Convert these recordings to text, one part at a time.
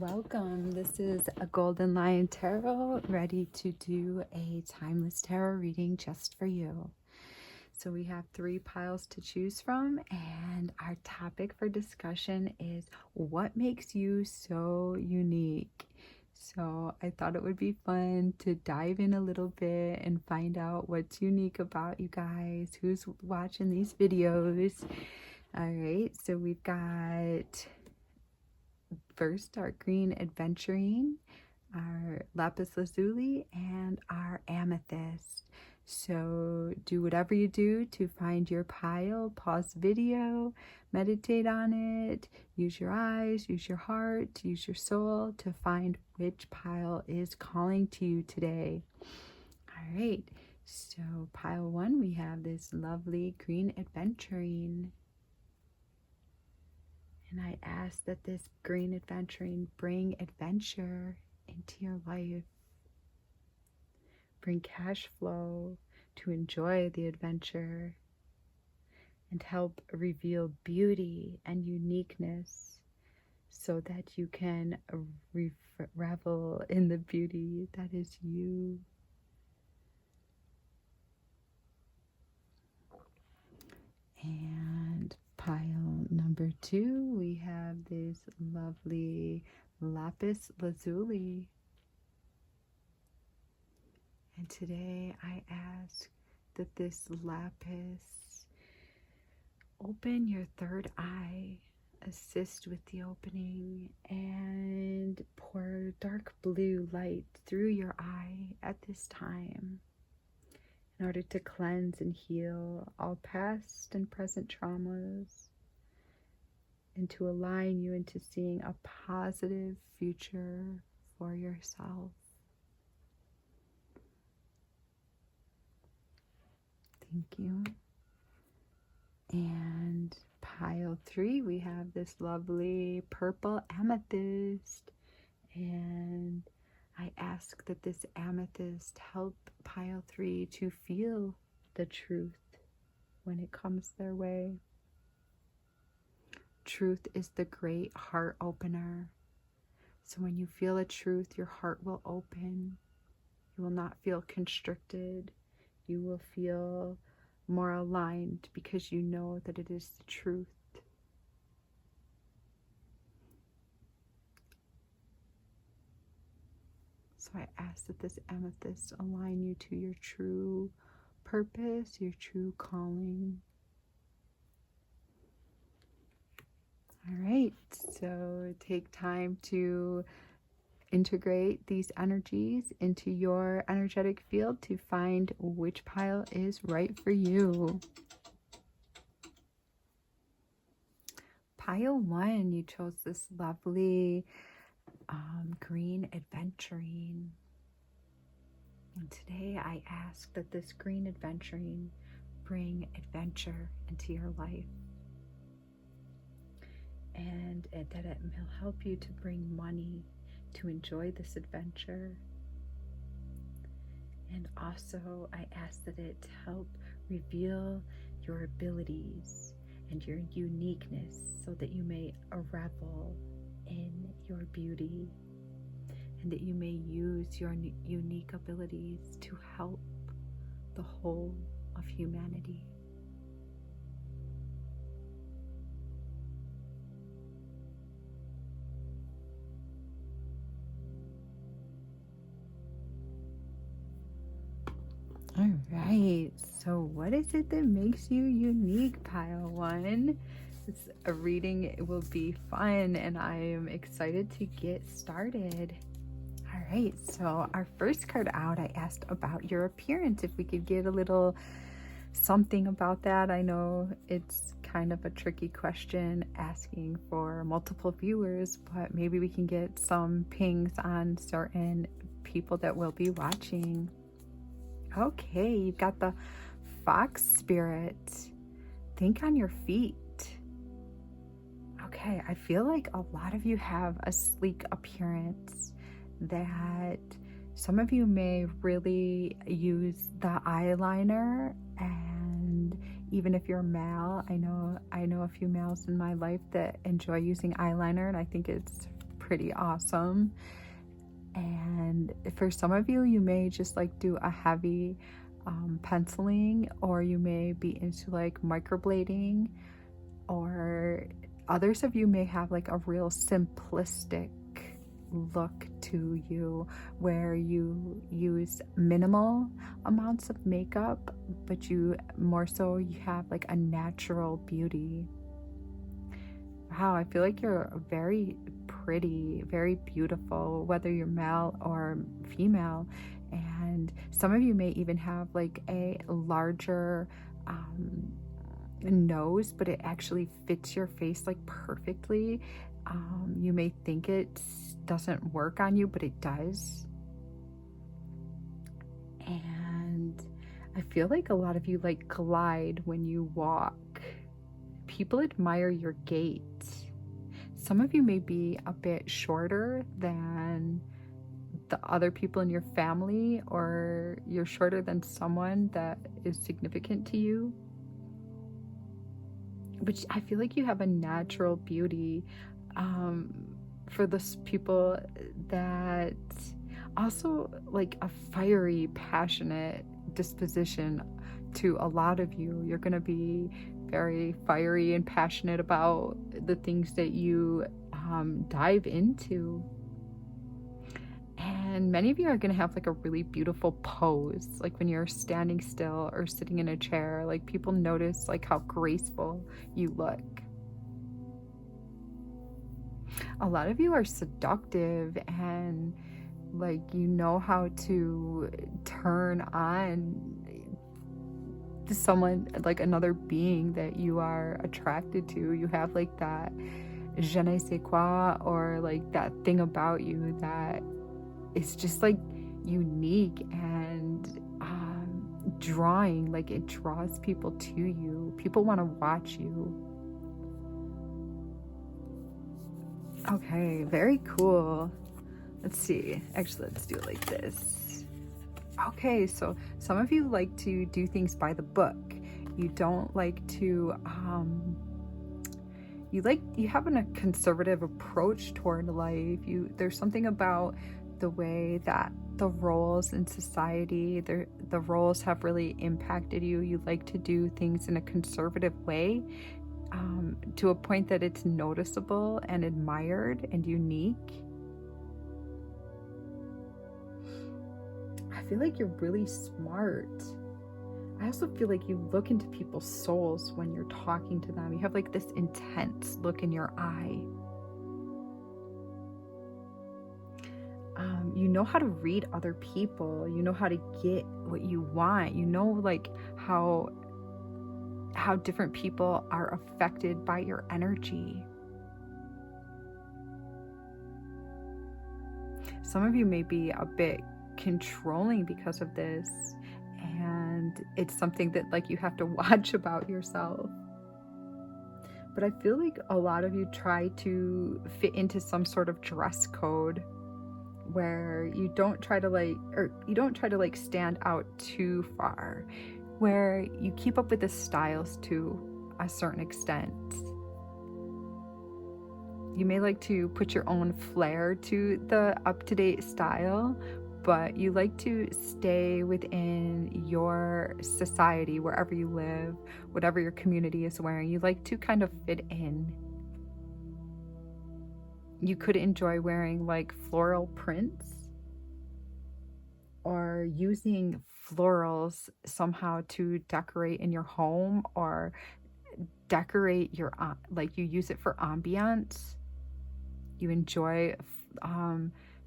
welcome. This is a Golden Lion Tarot, ready to do a timeless tarot reading just for you. So we have 3 piles to choose from, and our topic for discussion is what makes you so unique. So I thought it would be fun to dive in a little bit and find out what's unique about you guys, who's watching these videos. All right, so we've got first our green adventuring, our lapis lazuli, and our amethyst. So do whatever you do to find your pile, pause the video, meditate on it, use your eyes, use your heart, use your soul to find which pile is calling to you today. All right, so pile 1, we have this lovely green adventuring. And I ask that this green adventuring bring adventure into your life. Bring cash flow to enjoy the adventure. And help reveal beauty and uniqueness so that you can revel in the beauty that is you. And pile number 2, we have this lovely lapis lazuli. And today I ask that this lapis open your third eye, assist with the opening, and pour dark blue light through your eye at this time, in order to cleanse and heal all past and present traumas, and to align you into seeing a positive future for yourself. Thank you. And pile 3, we have this lovely purple amethyst, and I ask that this amethyst help pile 3 to feel the truth when it comes their way. Truth is the great heart opener. So when you feel a truth, your heart will open. You will not feel constricted. You will feel more aligned because you know that it is the truth. So I ask that this amethyst align you to your true purpose, your true calling. All right, so take time to integrate these energies into your energetic field to find which pile is right for you. Pile 1, you chose this lovely green adventuring. And today I ask that this green adventuring bring adventure into your life. And that it will help you to bring money to enjoy this adventure. And also I ask that it help reveal your abilities and your uniqueness so that you may revel in your beauty, and that you may use your unique abilities to help the whole of humanity. All right, so what is it that makes you unique, pile 1? This reading will be fun, and I am excited to get started. All right, so our first card out, I asked about your appearance, if we could get a little something about that. I know it's kind of a tricky question asking for multiple viewers, but maybe we can get some pings on certain people that will be watching. Okay, you've got the fox spirit. Think on your feet. Okay, I feel like a lot of you have a sleek appearance, that some of you may really use the eyeliner, and even if you're male, I know a few males in my life that enjoy using eyeliner, and I think it's pretty awesome. And for some of you, you may just like do a heavy penciling, or you may be into like microblading, or others of you may have like a real simplistic look to you where you use minimal amounts of makeup, but you have like a natural beauty. Wow, I feel like you're very pretty, very beautiful, whether you're male or female. And some of you may even have like a larger nose, but it actually fits your face like perfectly. You may think it doesn't work on you, but it does. And I feel like a lot of you like glide when you walk. People admire your gait. Some of you may be a bit shorter than the other people in your family, or you're shorter than someone that is significant to you. But I feel like you have a natural beauty for those people that also like a fiery, passionate disposition to a lot of you. You're going to be very fiery and passionate about the things that you dive into. And many of you are going to have like a really beautiful pose, like when you're standing still or sitting in a chair. Like people notice like how graceful you look. A lot of you are seductive, and like you know how to turn on to someone, like another being that you are attracted to. You have like that je ne sais quoi, or like that thing about you that is just like unique and drawing. Like it draws people to you. People want to watch you. Okay, very cool. Let's see. Actually, let's do it like this. Okay, so some of you like to do things by the book. You don't like to you have a conservative approach toward life. There's something about the way that the roles in society, the roles have really impacted you. You like to do things in a conservative way, to a point that it's noticeable and admired and unique. I feel like you're really smart. I also feel like you look into people's souls when you're talking to them. You have like this intense look in your eye. You know how to read other people. You know how to get what you want. You know like how different people are affected by your energy. Some of you may be a bit controlling because of this, and it's something that like you have to watch about yourself. But I feel like a lot of you try to fit into some sort of dress code where you don't try to like stand out too far, where you keep up with the styles to a certain extent. You may like to put your own flair to the up-to-date style, but you like to stay within your society, wherever you live, whatever your community is wearing. You like to kind of fit in. You could enjoy wearing like floral prints, or using florals somehow to decorate in your home, or decorate your like you use it for ambiance. You enjoy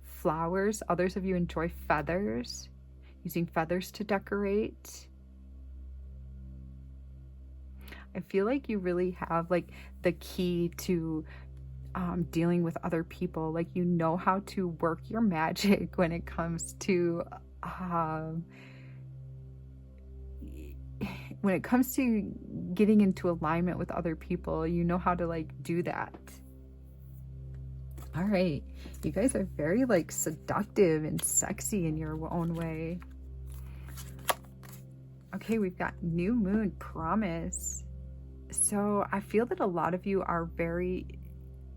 flowers. Others of you enjoy feathers, using feathers to decorate. I feel like you really have like the key to dealing with other people. Like you know how to work your magic when it comes to getting into alignment with other people. You know how to like do that. All right, you guys are very like seductive and sexy in your own way. Okay, we've got new moon, promise. So I feel that a lot of you are very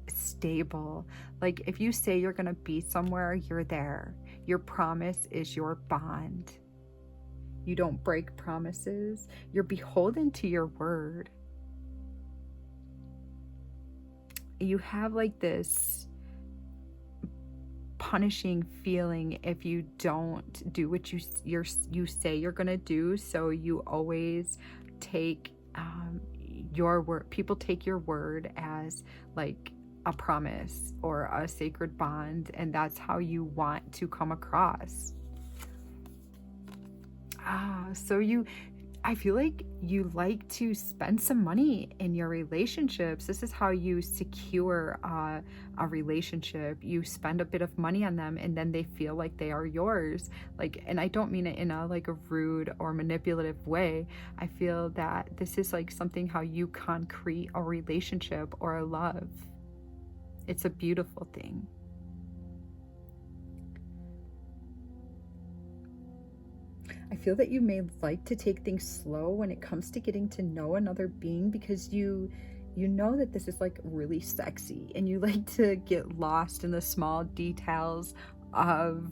stable. Like if you say you're going to be somewhere, you're there. Your promise is your bond. You don't break promises. You're beholden to your word. You have like this punishing feeling if you don't do what you say you're gonna do. So you always take your word. People take your word as like a promise or a sacred bond, and that's how you want to come across. I feel like you like to spend some money in your relationships. This is how you secure a relationship. You spend a bit of money on them, and then they feel like they are yours. Like, and I don't mean it in a like a rude or manipulative way. I feel that this is like something how you concrete a relationship or a love. It's a beautiful thing. I feel that you may like to take things slow when it comes to getting to know another being, because you know that this is like really sexy, and you like to get lost in the small details of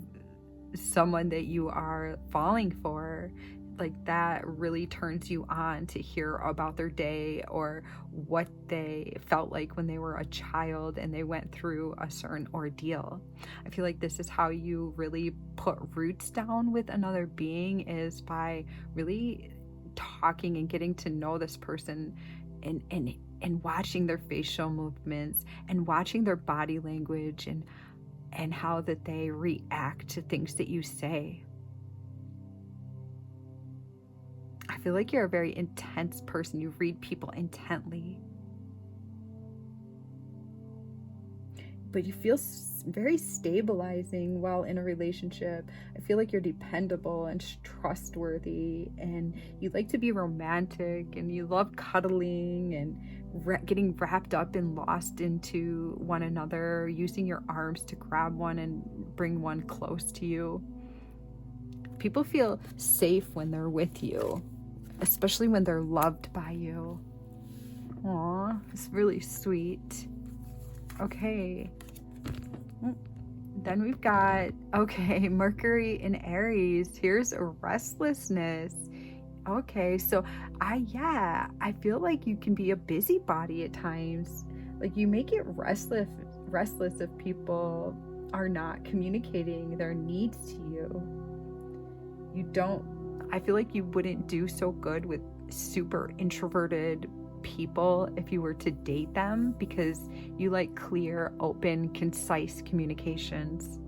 someone that you are falling for. Like that really turns you on to hear about their day or what they felt like when they were a child and they went through a certain ordeal. I feel like this is how you really put roots down with another being, is by really talking and getting to know this person, and watching their facial movements and watching their body language and how that they react to things that you say. I feel like you're a very intense person. You read people intently. But you feel very stabilizing while in a relationship. I feel like you're dependable and trustworthy, and you like to be romantic, and you love cuddling and getting wrapped up and lost into one another, using your arms to grab one and bring one close to you. People feel safe when they're with you, especially when they're loved by you. Aw, it's really sweet. Okay. Then we've got, Mercury in Aries. Here's a restlessness. Okay, so I feel like you can be a busybody at times. Like you make it restless if people are not communicating their needs to you. I feel like you wouldn't do so good with super introverted people if you were to date them, because you like clear, open, concise communications.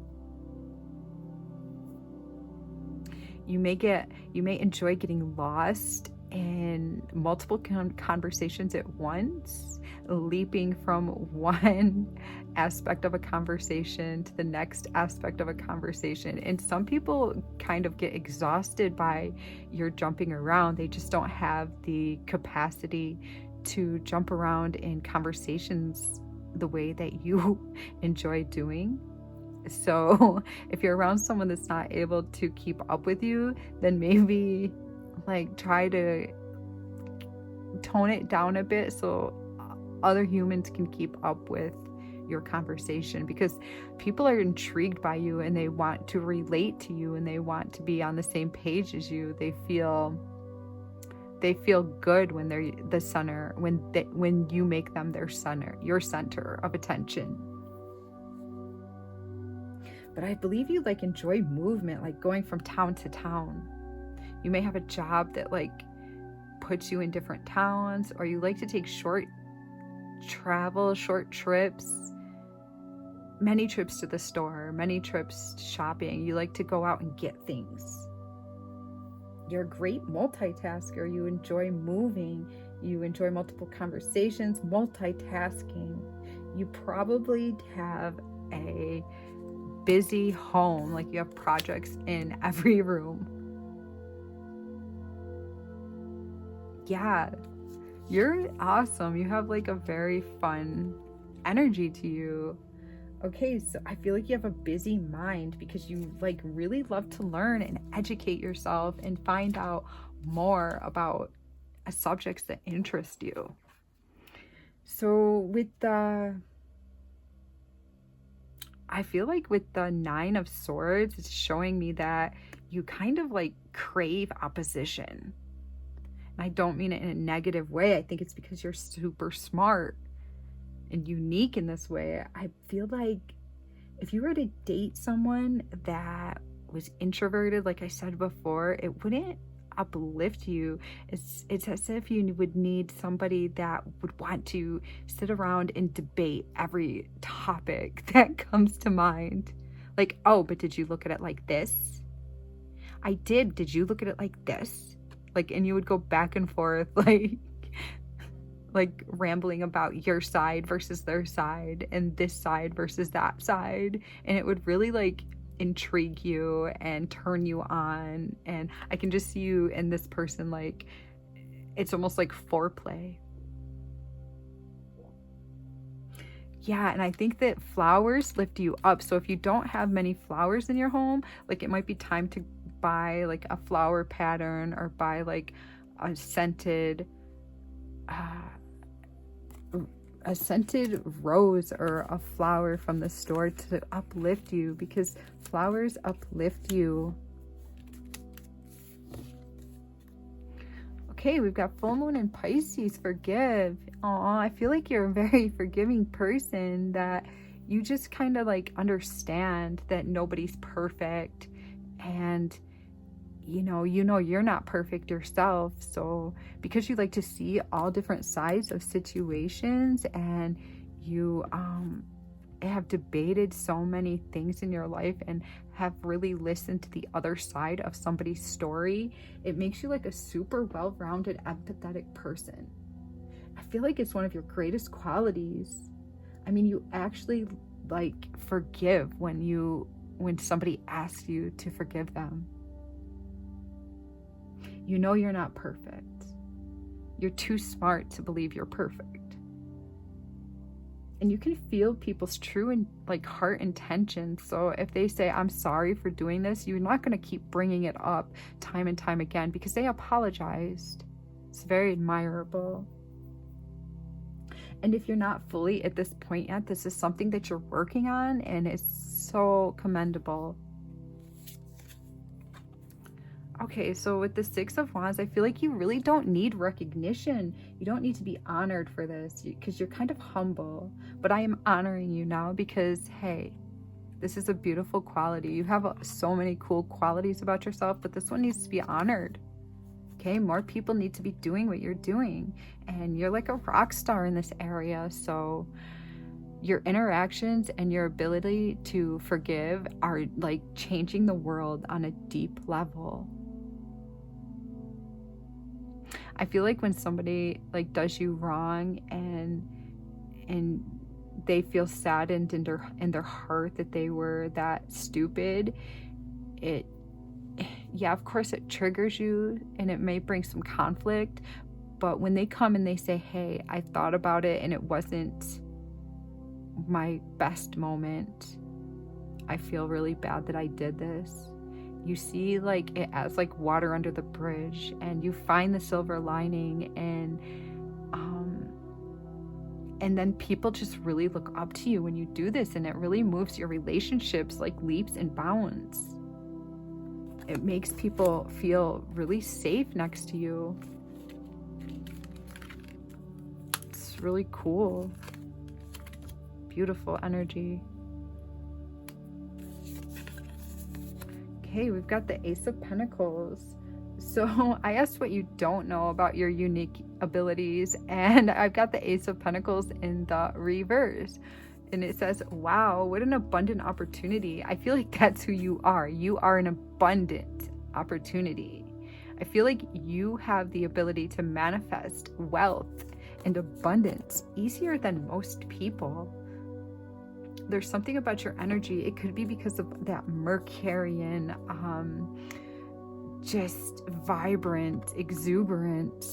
You may enjoy getting lost in multiple conversations at once, leaping from one aspect of a conversation to the next aspect of a conversation. And some people kind of get exhausted by your jumping around. They just don't have the capacity to jump around in conversations the way that you enjoy doing. So if you're around someone that's not able to keep up with you, then maybe like try to tone it down a bit so other humans can keep up with your conversation, because people are intrigued by you and they want to relate to you and they want to be on the same page as you. They feel good when they're the center, when you make them their center, your center of attention. But I believe you like enjoy movement, like going from town to town. You may have a job that like puts you in different towns, or you like to take short trips, many trips to the store, many trips shopping. You like to go out and get things. You're a great multitasker. You enjoy moving. You enjoy multiple conversations, multitasking. You probably have a busy home, like you have projects in every room. Yeah, you're awesome. You have like a very fun energy to you. Okay, so I feel like you have a busy mind because you like really love to learn and educate yourself and find out more about subjects that interest you. So with the I feel like with the Nine of Swords, it's showing me that you kind of like crave opposition. And I don't mean it in a negative way. I think it's because you're super smart and unique in this way. I feel like if you were to date someone that was introverted, like I said before, it wouldn't uplift you. It's as if you would need somebody that would want to sit around and debate every topic that comes to mind. Like, oh, but did you look at it like this? I did you look at it like this? Like, and you would go back and forth, like rambling about your side versus their side and this side versus that side, and it would really like intrigue you and turn you on. And I can just see you and this person, like it's almost like foreplay. Yeah, and I think that flowers lift you up. So if you don't have many flowers in your home, like it might be time to buy like a flower pattern or buy like a scented rose or a flower from the store to uplift you, because flowers uplift you. Okay, we've got full moon in Pisces. Forgive. Aw, I feel like you're a very forgiving person, that you just kind of like understand that nobody's perfect, and you know you're not perfect yourself. So because you like to see all different sides of situations, and you have debated so many things in your life and have really listened to the other side of somebody's story, it makes you like a super well-rounded, empathetic person. I feel like it's one of your greatest qualities. I mean, you actually like forgive when somebody asks you to forgive them. You know you're not perfect. You're too smart to believe you're perfect. And you can feel people's true and like heart intentions. So if they say, I'm sorry for doing this, you're not going to keep bringing it up time and time again because they apologized. It's very admirable. And if you're not fully at this point yet, this is something that you're working on, and it's so commendable. Okay, so with the Six of Wands, I feel like you really don't need recognition. You don't need to be honored for this because you're kind of humble. But I am honoring you now because, hey, this is a beautiful quality. You have so many cool qualities about yourself, but this one needs to be honored. Okay, more people need to be doing what you're doing. And you're like a rock star in this area. So your interactions and your ability to forgive are like changing the world on a deep level. I feel like when somebody like does you wrong and they feel saddened in their heart that they were that stupid, yeah, of course it triggers you and it may bring some conflict. But when they come and they say, hey, I thought about it and it wasn't my best moment, I feel really bad that I did this. You see like it as like water under the bridge, and you find the silver lining, and then people just really look up to you when you do this, and it really moves your relationships like leaps and bounds. It makes people feel really safe next to you. It's really cool. Beautiful energy. Okay, we've got the Ace of Pentacles. So I asked what you don't know about your unique abilities, and I've got the Ace of Pentacles in the reverse. And it says, wow, what an abundant opportunity. I feel like that's who you are. You are an abundant opportunity. I feel like you have the ability to manifest wealth and abundance easier than most people. There's something about your energy. It could be because of that Mercurian, just vibrant, exuberant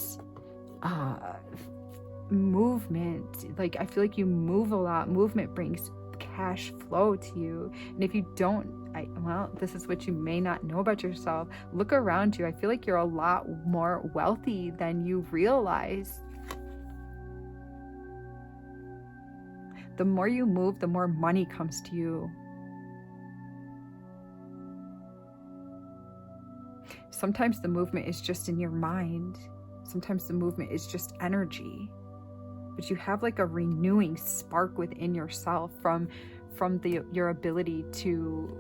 movement. Like, I feel like you move a lot. Movement brings cash flow to you. And if you don't, well, this is what you may not know about yourself. Look around you. I feel like you're a lot more wealthy than you realize. The more you move, the more money comes to you. Sometimes the movement is just in your mind. Sometimes the movement is just energy. But you have like a renewing spark within yourself from your ability to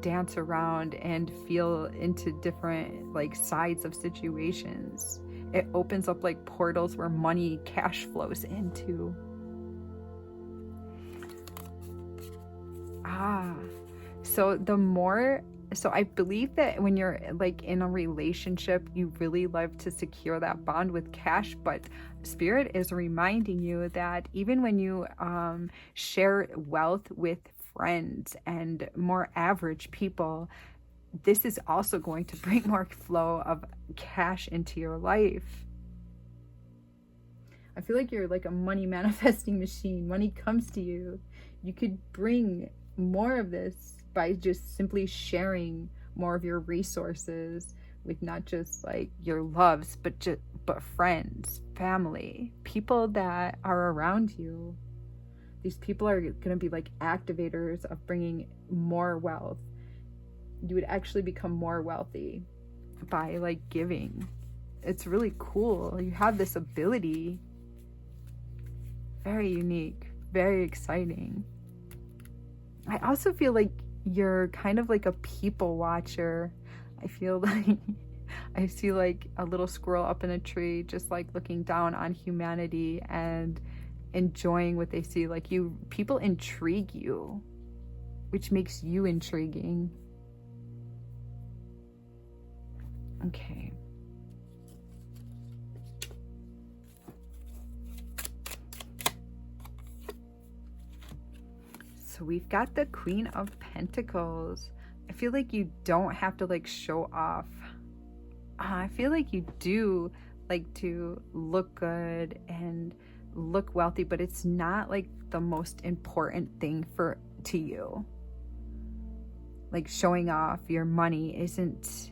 dance around and feel into different like sides of situations. It opens up like portals where money, cash flows into. So I believe that when you're like in a relationship, you really love to secure that bond with cash, but Spirit is reminding you that even when you share wealth with friends and more average people, this is also going to bring more flow of cash into your life. I feel like you're like a money manifesting machine. Money comes to you. You could bring more of this by just simply sharing more of your resources with not just like your loves, but friends, family, people that are around you. These people are going to be like activators of bringing more wealth. You would actually become more wealthy by like giving. It's really cool. You have this ability. Very unique, very exciting. I also feel like you're kind of like a people watcher. I feel like I see like a little squirrel up in a tree, just like looking down on humanity and enjoying what they see. Like people intrigue you, which makes you intriguing. Okay. So we've got the Queen of Pentacles. I feel like you don't have to like show off. I feel like you do like to look good and look wealthy, but it's not like the most important thing to you. Like showing off your money isn't,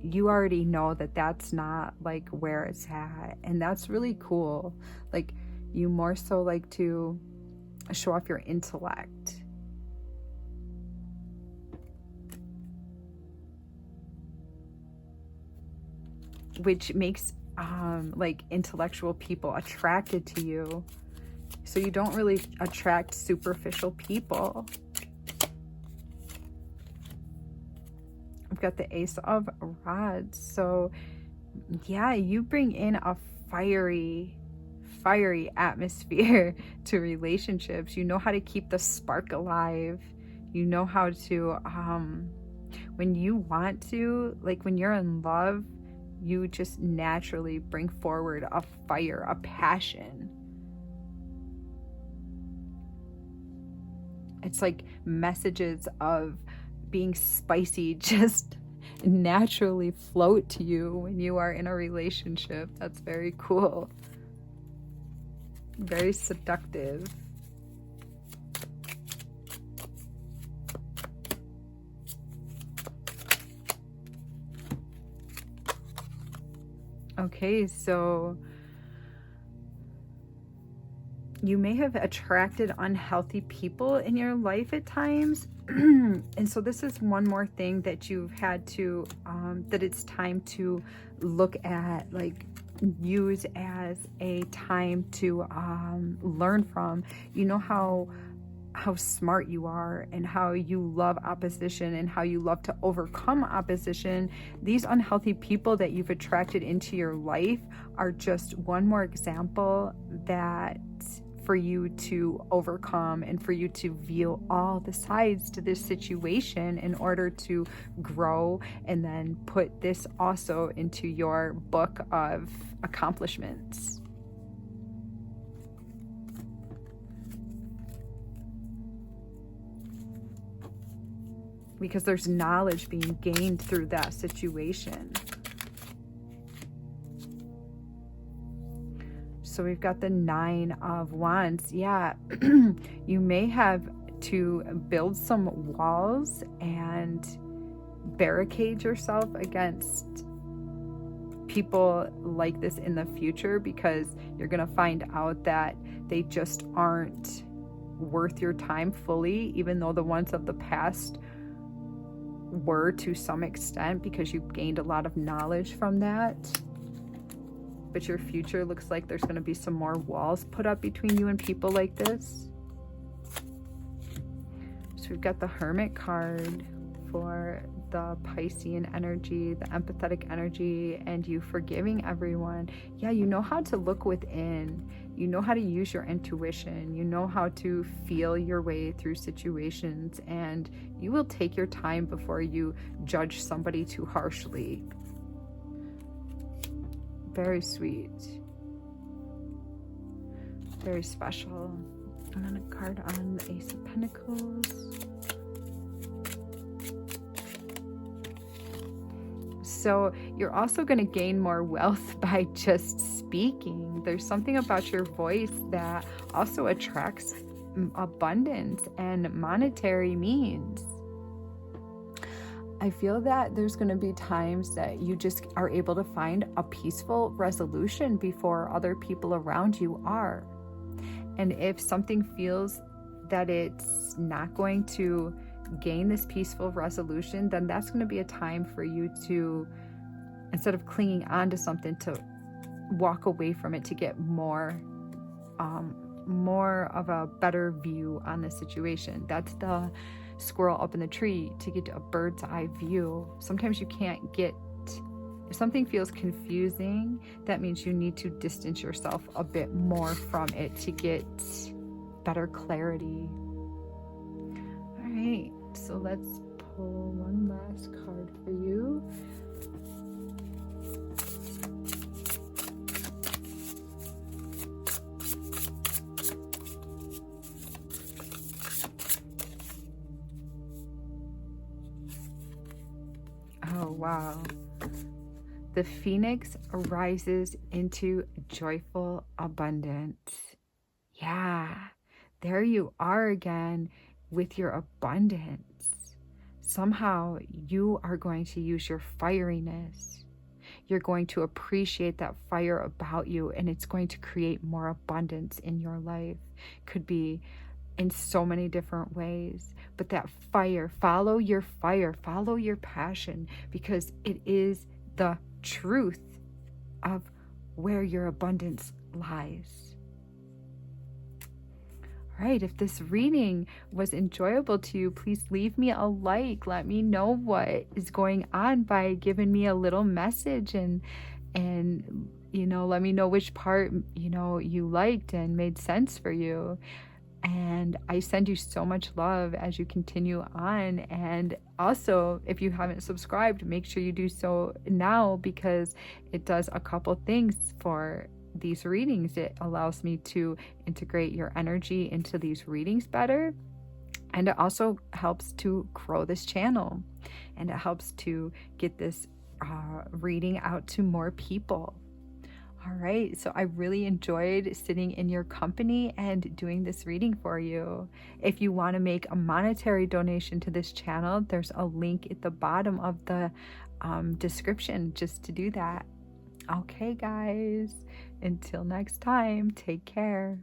you already know that that's not like where it's at, and that's really cool. Like you more so like to show off your intellect. Which makes like intellectual people attracted to you. So you don't really attract superficial people. I've got the Ace of Rods. So yeah, you bring in a fiery atmosphere to relationships. You know how to keep the spark alive. You know how to when you want to, like when you're in love, you just naturally bring forward a fire, a passion. It's like messages of being spicy just naturally float to you when you are in a relationship. That's very cool. Very seductive. Okay, so you may have attracted unhealthy people in your life at times. And so this is one more thing that you've had to, that it's time to look at, like use as a time to learn from. You know how smart you are and how you love opposition and how you love to overcome opposition. These unhealthy people that you've attracted into your life are just one more example that for you to overcome and for you to view all the sides to this situation in order to grow and then put this also into your book of accomplishments. Because there's knowledge being gained through that situation. So we've got the Nine of Wands. Yeah, you may have to build some walls and barricade yourself against people like this in the future, because you're going to find out that they just aren't worth your time fully, even though the ones of the past were to some extent because you gained a lot of knowledge from that. But your future looks like there's going to be some more walls put up between you and people like this. So we've got the Hermit card for the Piscean energy, the empathetic energy, and you forgiving everyone. Yeah, you know how to look within. You know how to use your intuition. You know how to feel your way through situations, and you will take your time before you judge somebody too harshly. Very sweet. Very special. And then a card on the Ace of Pentacles. So you're also going to gain more wealth by just speaking. There's something about your voice that also attracts abundance and monetary means. I feel that there's going to be times that you just are able to find a peaceful resolution before other people around you are. And if something feels that it's not going to gain this peaceful resolution, then that's going to be a time for you to, instead of clinging on to something, to walk away from it to get more of a better view on the situation. That's the squirrel up in the tree, to get a bird's eye view. Sometimes you can't get, if something feels confusing, that means you need to distance yourself a bit more from it to get better clarity. All right, so let's pull one last card for you. Oh, wow. The Phoenix rises into joyful abundance. Yeah, there you are again with your abundance. Somehow you are going to use your fieriness. You're going to appreciate that fire about you, and it's going to create more abundance in your life. Could be in so many different ways, but that fire, follow your passion, because it is the truth of where your abundance lies. All right, if this reading was enjoyable to you, please leave me a like. Let me know what is going on by giving me a little message, and you know, let me know which part, you know, you liked and made sense for you. And I send you so much love as you continue on. And also, if you haven't subscribed, make sure you do so now, because it does a couple things for these readings. It allows me to integrate your energy into these readings better. And it also helps to grow this channel. And it helps to get this reading out to more people. All right, so I really enjoyed sitting in your company and doing this reading for you. If you want to make a monetary donation to this channel, there's a link at the bottom of the description just to do that. Okay, guys, until next time, take care.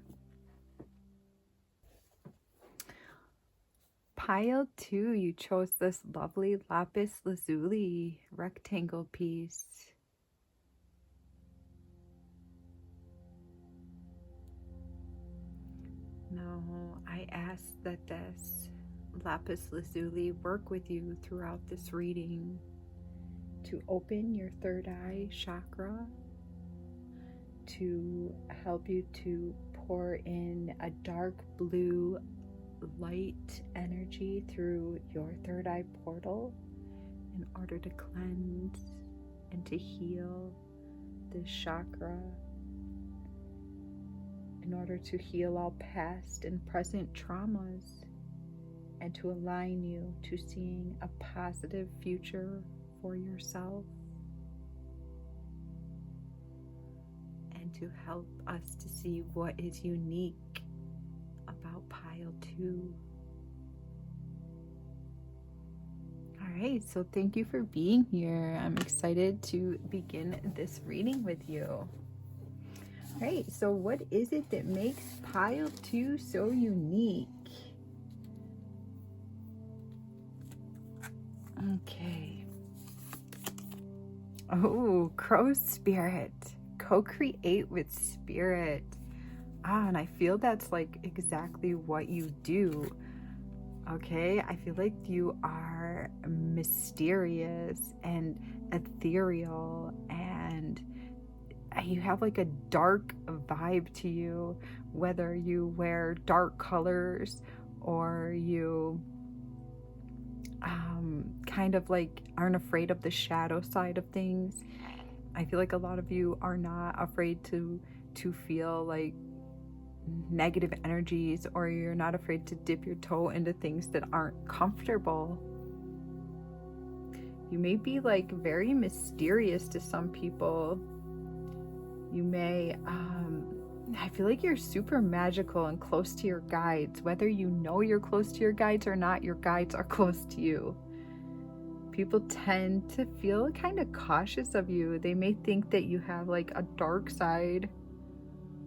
Pile 2, you chose this lovely lapis lazuli rectangle piece. No, I ask that this lapis lazuli work with you throughout this reading to open your third eye chakra, to help you to pour in a dark blue light energy through your third eye portal in order to cleanse and to heal this chakra, in order to heal all past and present traumas, and to align you to seeing a positive future for yourself, and to help us to see what is unique about pile 2. All right, so thank you for being here. I'm excited to begin this reading with you. All right, so what is it that makes pile 2 so unique? Okay. Oh, crow spirit. Co-create with spirit. And I feel that's like exactly what you do. Okay, I feel like you are mysterious and ethereal, and you have like a dark vibe to you, whether you wear dark colors or you kind of like aren't afraid of the shadow side of things. I feel like a lot of you are not afraid to feel like negative energies, or you're not afraid to dip your toe into things that aren't comfortable. You may be like very mysterious to some people. You may I feel like you're super magical and close to your guides. Whether you know you're close to your guides or not, your guides are close to you. People tend to feel kind of cautious of you. They may think that you have like a dark side,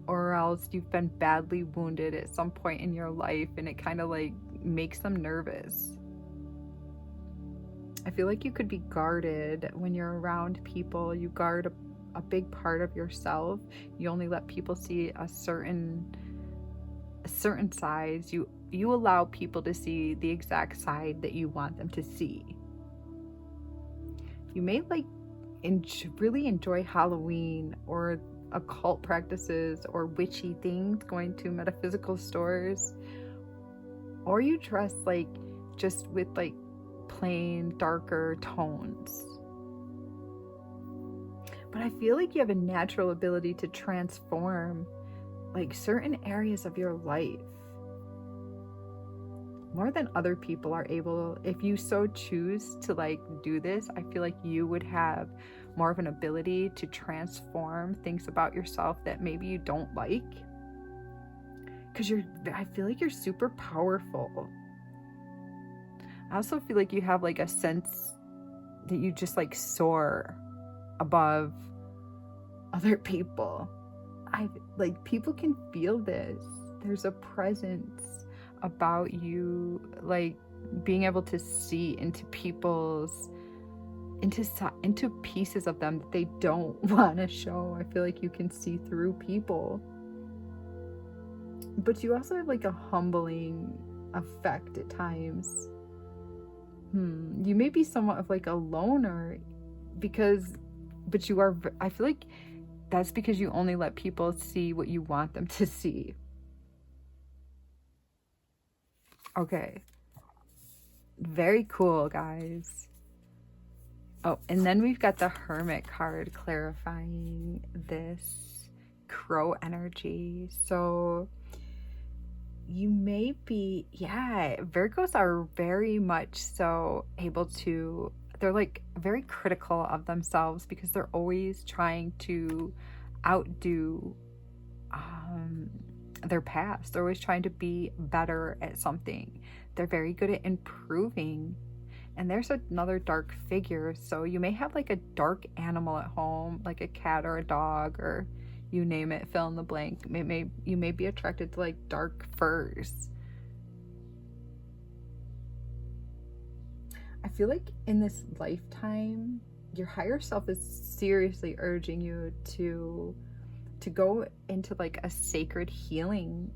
or else you've been badly wounded at some point in your life, and it kind of like makes them nervous. I feel like you could be guarded when you're around people. You guard a big part of yourself. You only let people see a certain sides. You allow people to see the exact side that you want them to see. You may like really enjoy Halloween or occult practices or witchy things, going to metaphysical stores, or you dress like just with like plain darker tones. But I feel like you have a natural ability to transform like certain areas of your life more than other people are able. If you so choose to like do this, I feel like you would have more of an ability to transform things about yourself that maybe you don't like, because I feel like you're super powerful. I also feel like you have like a sense that you just like soar above other people. Like people can feel this. There's a presence about you, like being able to see into people's into pieces of them that they don't want to show. I feel like you can see through people, but you also have like a humbling effect at times. You may be somewhat of like a loner, but you are, I feel like that's because you only let people see what you want them to see. Okay. Very cool, guys. Oh, and then we've got the Hermit card clarifying this crow energy. So you may be, Virgos are very much so able to, they're like very critical of themselves because they're always trying to outdo their past. They're always trying to be better at something. They're very good at improving. And there's another dark figure. So you may have like a dark animal at home, like a cat or a dog, or you name it, fill in the blank. You may be attracted to like dark furs. I feel like in this lifetime, your higher self is seriously urging you to go into like a sacred healing,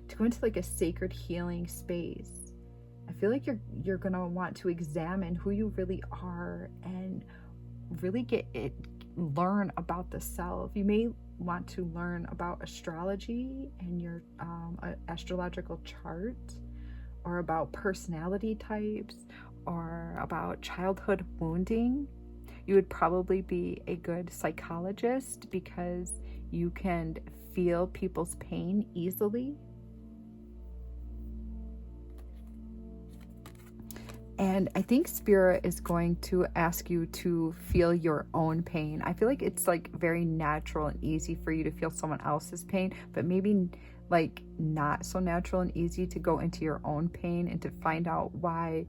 to go into like a sacred healing space. I feel like you're gonna want to examine who you really are and really learn about the self. You may want to learn about astrology and your astrological chart, or about personality types, or about childhood wounding. You would probably be a good psychologist because you can feel people's pain easily. And I think Spirit is going to ask you to feel your own pain. I feel like it's like very natural and easy for you to feel someone else's pain, but maybe like not so natural and easy to go into your own pain and to find out why,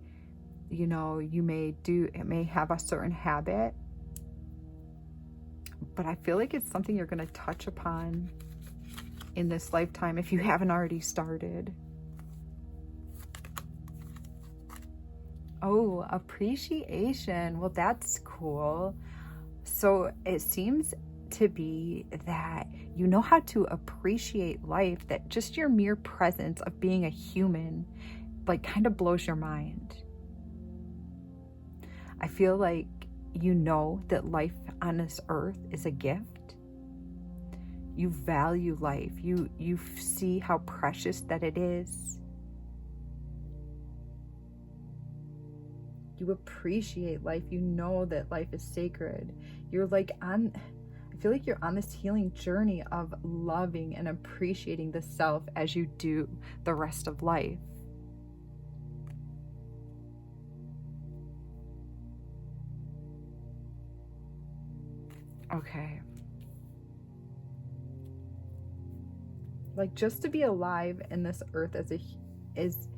you know, it may have a certain habit. But I feel like it's something you're going to touch upon in this lifetime if you haven't already started. Oh, appreciation. Well, that's cool. So it seems to be that you know how to appreciate life, that just your mere presence of being a human, like, kind of blows your mind. I feel like you know that life on this earth is a gift. You value life. You see how precious that it is. You appreciate life. You know that life is sacred. You're like on, I feel like you're on this healing journey of loving and appreciating the self as you do the rest of life. Okay. Like, just to be alive in this earth is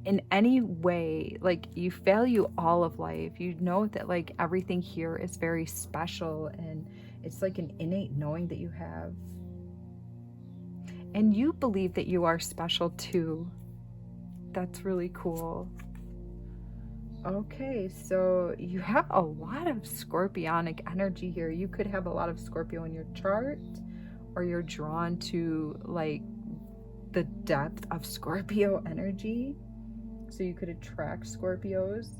in any way, like, you value all of life. You know that, like, everything here is very special, and it's like an innate knowing that you have. And you believe that you are special too. That's really cool. Okay, so you have a lot of scorpionic energy here. You could have a lot of Scorpio in your chart, or you're drawn to, like, the depth of Scorpio energy. So you could attract Scorpios.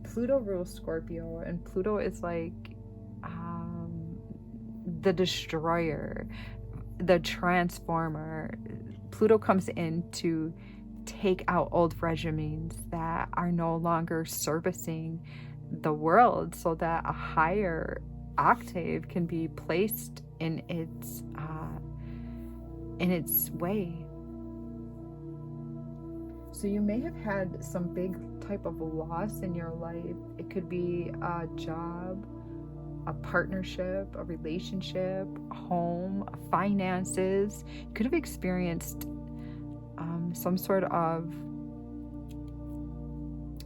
Pluto rules Scorpio, and Pluto is like the destroyer, the transformer. Pluto comes in to take out old regimens that are no longer servicing the world, so that a higher octave can be placed in its way. So you may have had some big type of loss in your life. It could be a job, a partnership, a relationship, a home, finances. You could have experienced some sort of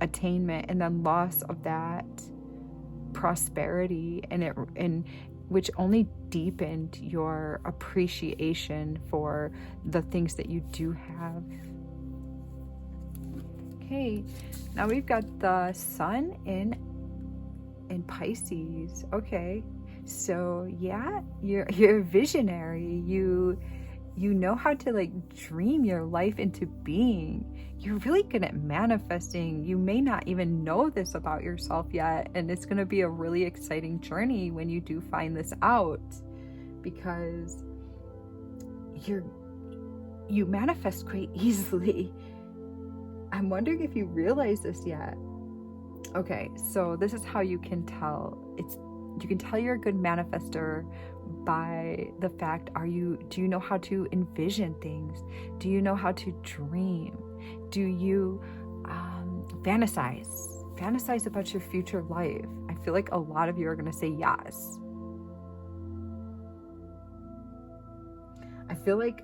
attainment and then loss of that prosperity, and which only deepened your appreciation for the things that you do have. Okay, now we've got the sun in Pisces. Okay, so yeah, you're a visionary. You know how to, like, dream your life into being. You're really good at manifesting. You may not even know this about yourself yet, and it's going to be a really exciting journey when you do find this out, because you manifest quite easily. I'm wondering if you realize this yet. Okay, so this is how you can tell. You can tell you're a good manifester by the fact, do you know how to envision things? Do you know how to dream? Do you fantasize about your future life? I feel like a lot of you are going to say yes. I feel like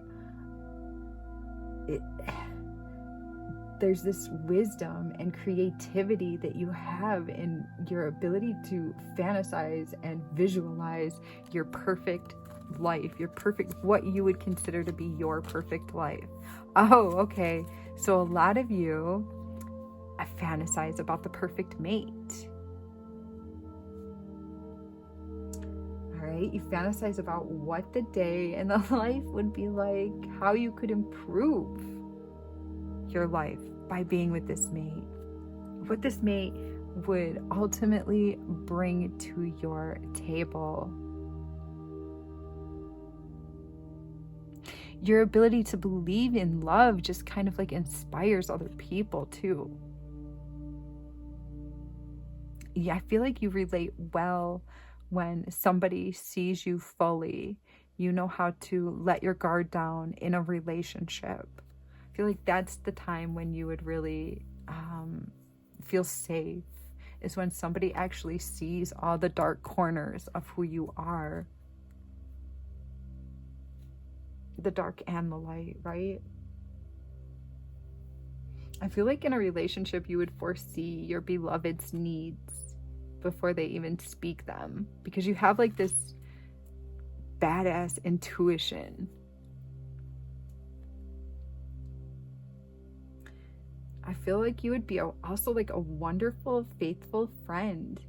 there's this wisdom and creativity that you have in your ability to fantasize and visualize your perfect life, what you would consider to be your perfect life. Oh, okay. So a lot of you fantasize about the perfect mate. All right, you fantasize about what the day and the life would be like, how you could improve your life by being with this mate, what this mate would ultimately bring to your table. Your ability to believe in love just kind of, like, inspires other people too. Yeah, I feel like you relate well when somebody sees you fully. You know how to let your guard down in a relationship. I feel like that's the time when you would really feel safe, is when somebody actually sees all the dark corners of who you are. The dark and the light, right? I feel like in a relationship you would foresee your beloved's needs before they even speak them, because you have, like, this badass intuition. I feel like you would be also like a wonderful, faithful friend.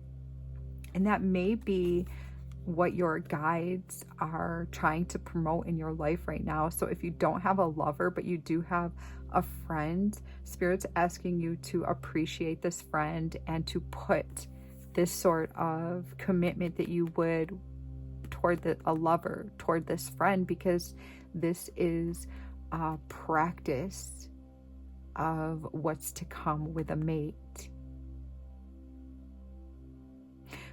And that may be what your guides are trying to promote in your life right now. So if you don't have a lover, but you do have a friend, Spirit's asking you to appreciate this friend and to put this sort of commitment that you would toward a lover, toward this friend, because this is a practice of what's to come with a mate.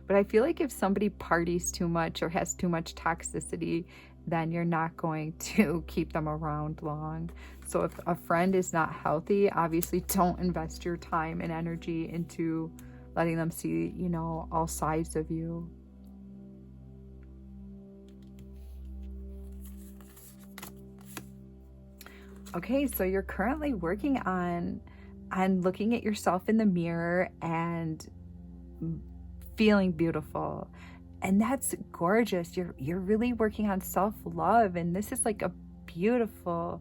But I feel like if somebody parties too much or has too much toxicity, then you're not going to keep them around long. So if a friend is not healthy, obviously don't invest your time and energy into letting them see, you know, all sides of you. Okay, so you're currently working on looking at yourself in the mirror and feeling beautiful, and that's gorgeous. You're really working on self-love, and this is like a beautiful,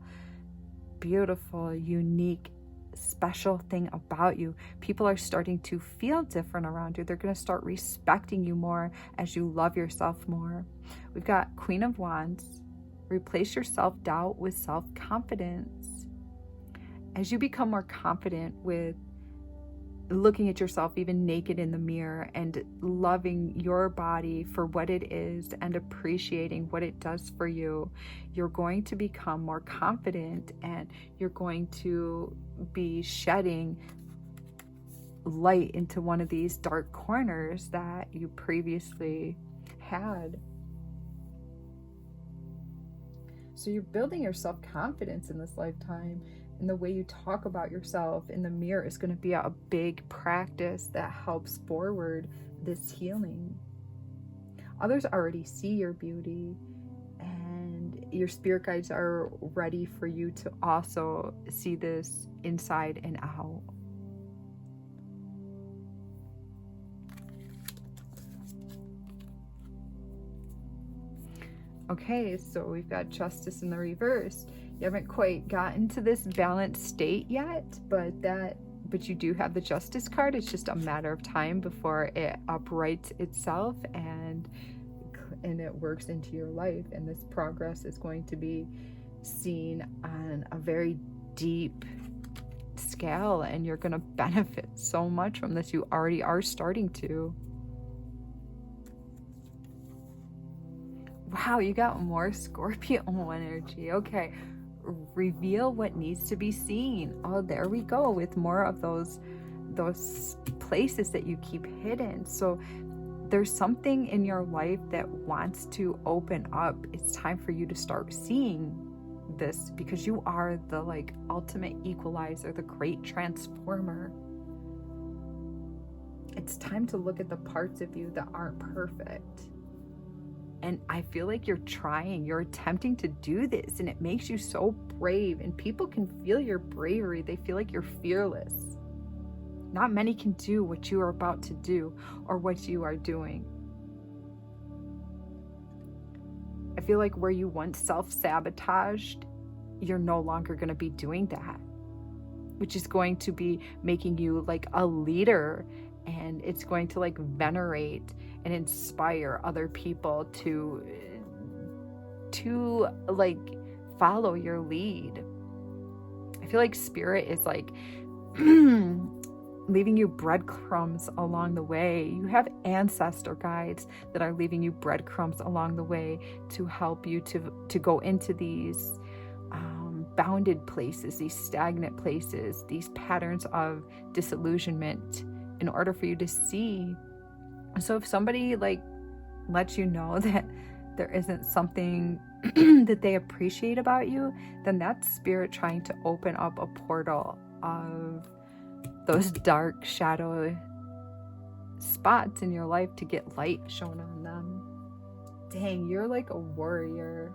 unique, special thing about you. People are starting to feel different around you. They're going to start respecting you more as you love yourself more. We've got Queen of Wands. Replace your self-doubt with self-confidence. As you become more confident with looking at yourself even naked in the mirror and loving your body for what it is and appreciating what it does for you, you're going to become more confident, and you're going to be shedding light into one of these dark corners that you previously had. So you're building your self-confidence in this lifetime, and the way you talk about yourself in the mirror is going to be a big practice that helps forward this healing. Others already see your beauty, and your spirit guides are ready for you to also see this inside and out. Okay, so we've got Justice in the reverse. You haven't quite gotten to this balanced state yet, but you do have the Justice card. It's just a matter of time before it uprights itself and it works into your life. And this progress is going to be seen on a very deep scale, and you're going to benefit so much from this. You already are starting to. Wow, you got more Scorpio energy. Okay, reveal what needs to be seen. Oh, there we go, with more of those places that you keep hidden. So there's something in your life that wants to open up. It's time for you to start seeing this, because you are the like ultimate equalizer, the great transformer. It's time to look at the parts of you that aren't perfect. And I feel like you're attempting to do this, and it makes you so brave, and people can feel your bravery. They feel like you're fearless. Not many can do what you are about to do or what you are doing. I feel like where you once self-sabotaged, you're no longer going to be doing that, which is going to be making you like a leader, and it's going to like venerate and inspire other people to like follow your lead. I feel like Spirit is like leaving you breadcrumbs along the way. You have ancestor guides that are leaving you breadcrumbs along the way to help you to go into these bounded places, these stagnant places, these patterns of disillusionment, in order for you to see. So if somebody like lets you know that there isn't something that they appreciate about you, then that's Spirit trying to open up a portal of those dark shadow spots in your life to get light shown on them. Dang, you're like a warrior.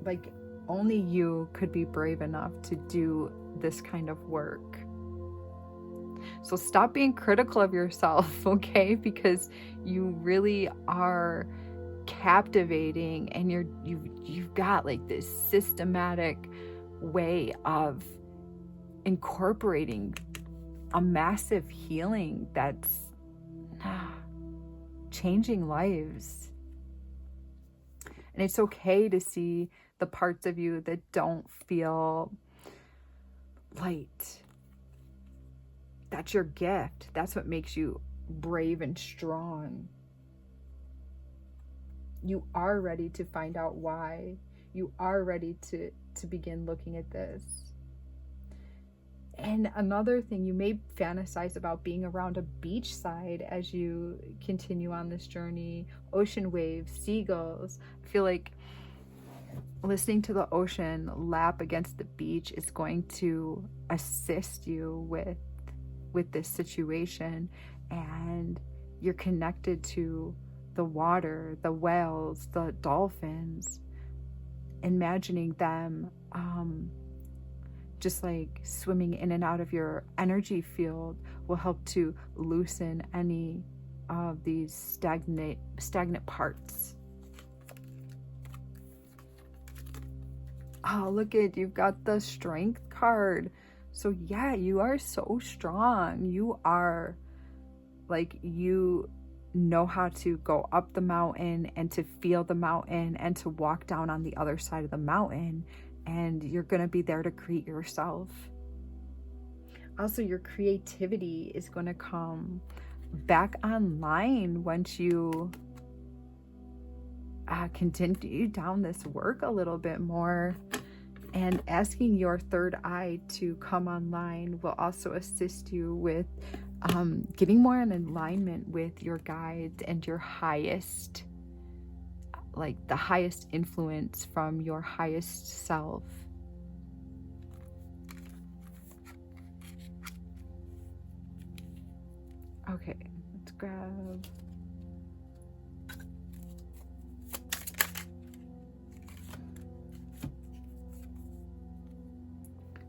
Like only you could be brave enough to do this kind of work. So stop being critical of yourself, okay? Because you really are captivating, and you've got like this systematic way of incorporating a massive healing that's changing lives. And it's okay to see the parts of you that don't feel light. That's your gift. That's what makes you brave and strong. You are ready to find out why. You are ready to begin looking at this. And another thing, you may fantasize about being around a beachside as you continue on this journey. Ocean waves, seagulls. I feel like listening to the ocean lap against the beach is going to assist you with this situation. And you're connected to the water, the whales, the dolphins. Imagining them just like swimming in and out of your energy field will help to loosen any of these stagnant parts. Oh, look at, you've got the strength card. So yeah, you are so strong. You are like, you know how to go up the mountain and to feel the mountain and to walk down on the other side of the mountain. And you're going to be there to greet yourself. Also, your creativity is going to come back online once you continue down this work a little bit more. And asking your third eye to come online will also assist you with getting more in alignment with your guides and your highest, like the highest influence from your highest self. Okay, let's grab.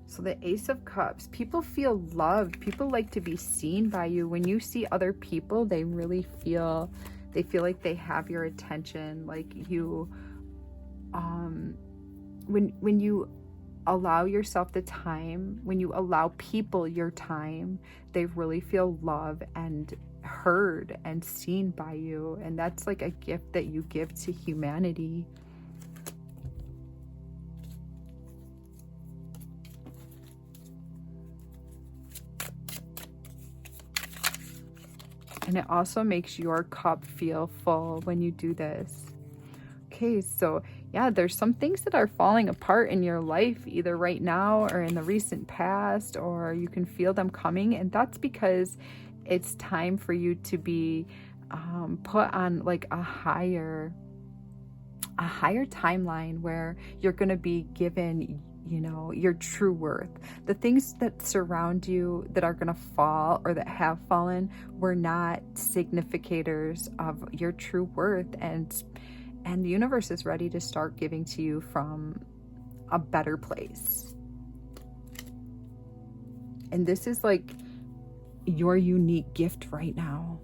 So the Ace of Cups, people feel loved. People like to be seen by you. When you see other people, they really feel, they feel like they have your attention. Like you, when you allow yourself the time, when you allow people your time, they really feel love and heard and seen by you. And that's like a gift that you give to humanity. And it also makes your cup feel full when you do this. Okay, so yeah, there's some things that are falling apart in your life, either right now or in the recent past, or you can feel them coming. And that's because it's time for you to be put on like a higher timeline where you're going to be given, you know, your true worth. The things that surround you that are going to fall or that have fallen were not significators of your true worth, and the universe is ready to start giving to you from a better place. And this is like your unique gift right now.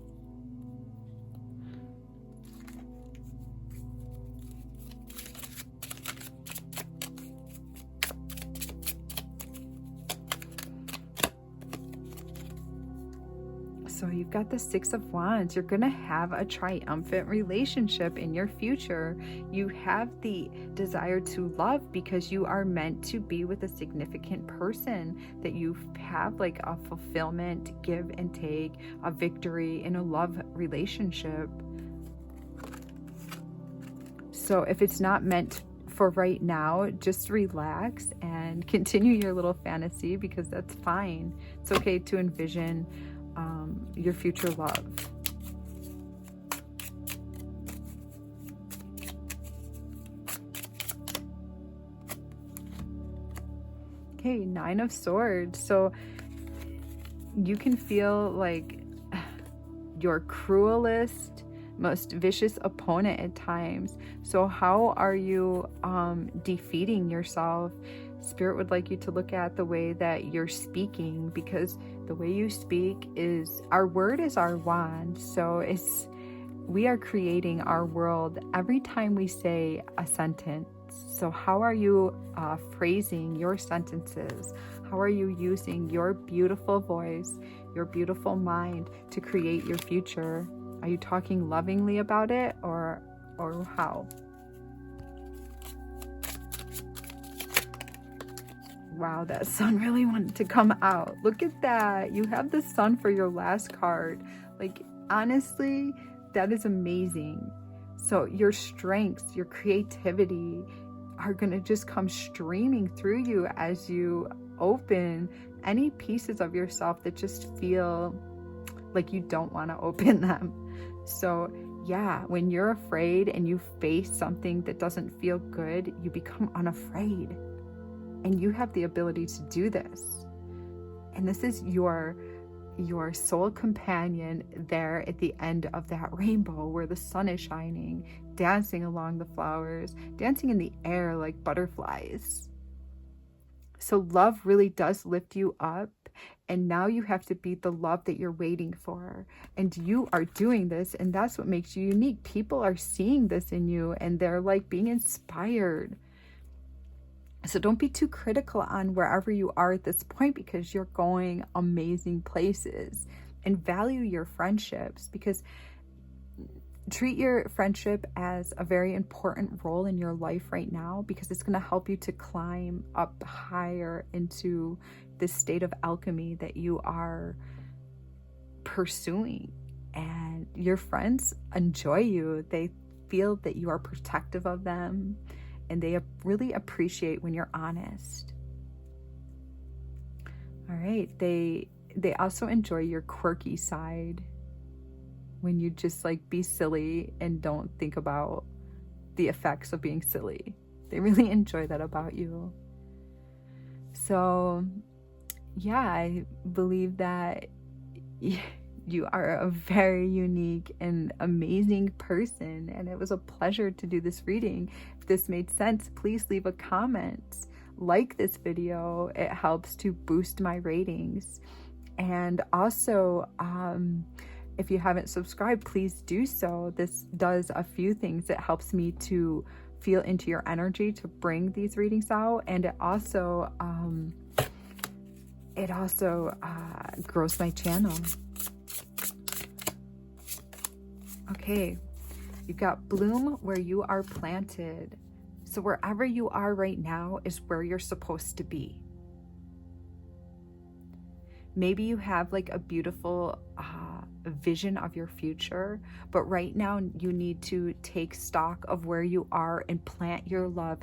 So you've got the Six of Wands. You're going to have a triumphant relationship in your future. You have the desire to love because you are meant to be with a significant person, that you have like a fulfillment, give and take, a victory in a love relationship. So if it's not meant for right now, just relax and continue your little fantasy, because that's fine. It's okay to envision your future love. Okay, Nine of Swords. So you can feel like your cruelest, most vicious opponent at times. So how are you defeating yourself? Spirit would like you to look at the way that you're speaking, because the way you speak is, our word is our wand. So we are creating our world every time we say a sentence. So how are you phrasing your sentences? How are you using your beautiful voice, your beautiful mind to create your future? Are you talking lovingly about it, or how? Wow, that sun really wanted to come out. Look at that. You have the sun for your last card. Like, honestly, that is amazing. So your strengths, your creativity are going to just come streaming through you as you open any pieces of yourself that just feel like you don't want to open them. So yeah, when you're afraid and you face something that doesn't feel good, you become unafraid. And you have the ability to do this. And this is your soul companion there at the end of that rainbow where the sun is shining, dancing along the flowers, dancing in the air like butterflies. So love really does lift you up. And now you have to be the love that you're waiting for. And you are doing this, and that's what makes you unique. People are seeing this in you, and they're like being inspired. So don't be too critical on wherever you are at this point, because you're going amazing places. And value your friendships, because treat your friendship as a very important role in your life right now, because it's going to help you to climb up higher into this state of alchemy that you are pursuing. And your friends enjoy you. They feel that you are protective of them. And they really appreciate when you're honest. All right. They also enjoy your quirky side, when you just like be silly and don't think about the effects of being silly. They really enjoy that about you. So yeah, I believe that you are a very unique and amazing person, and it was a pleasure to do this reading. If this made sense, please leave a comment. Like this video. It helps to boost my ratings. And also, if you haven't subscribed, please do so. This does a few things. It helps me to feel into your energy to bring these readings out, and it also grows my channel. Okay, you've got bloom where you are planted. So wherever you are right now is where you're supposed to be. Maybe you have like a beautiful vision of your future, but right now you need to take stock of where you are and plant your love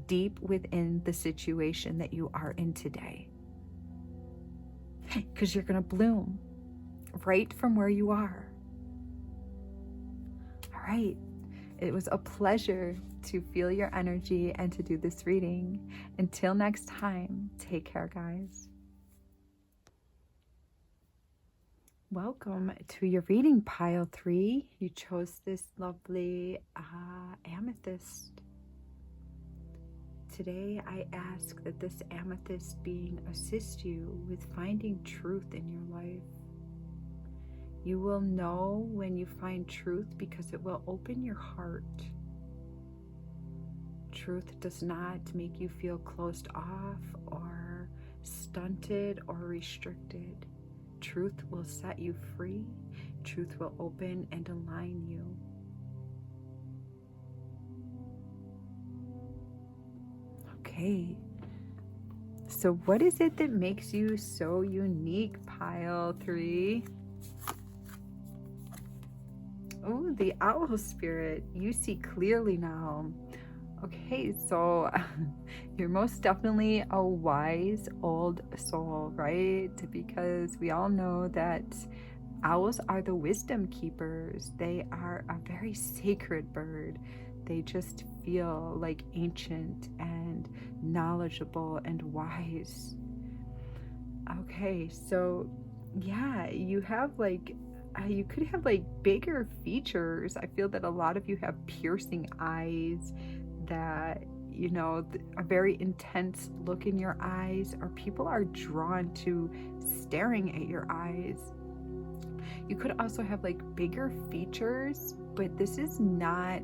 deep within the situation that you are in today. Because you're going to bloom right from where you are. All right. It was a pleasure to feel your energy and to do this reading. Until next time, take care, guys. Welcome to your reading, pile 3. You chose this lovely amethyst. Today, I ask that this amethyst being assist you with finding truth in your life. You will know when you find truth because it will open your heart. Truth does not make you feel closed off or stunted or restricted. Truth will set you free. Truth will open and align you. Okay. So what is it that makes you so unique, pile 3? Oh, the owl spirit. You see clearly now. Okay, so you're most definitely a wise old soul, right? Because we all know that owls are the wisdom keepers. They are a very sacred bird. They just feel like ancient and knowledgeable and wise. Okay, so yeah, you have like you could have like bigger features. I feel that a lot of you have piercing eyes, that, you know, a very intense look in your eyes, or people are drawn to staring at your eyes. You could also have like bigger features, but this is not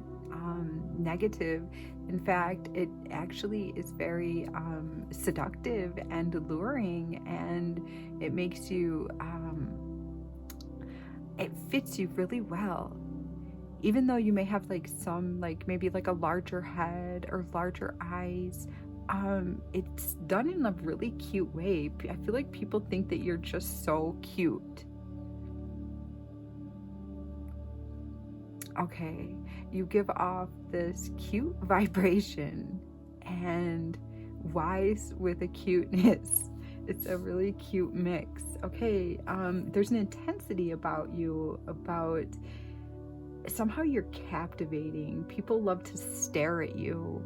negative. In fact, it actually is very seductive and alluring, and it makes you, it fits you really well. Even though you may have like some, like maybe like a larger head or larger eyes, it's done in a really cute way. I feel like people think that you're just so cute. Okay, you give off this cute vibration and wise with a cuteness. It's a really cute mix. Okay, there's an intensity about you, about somehow you're captivating. People love to stare at you.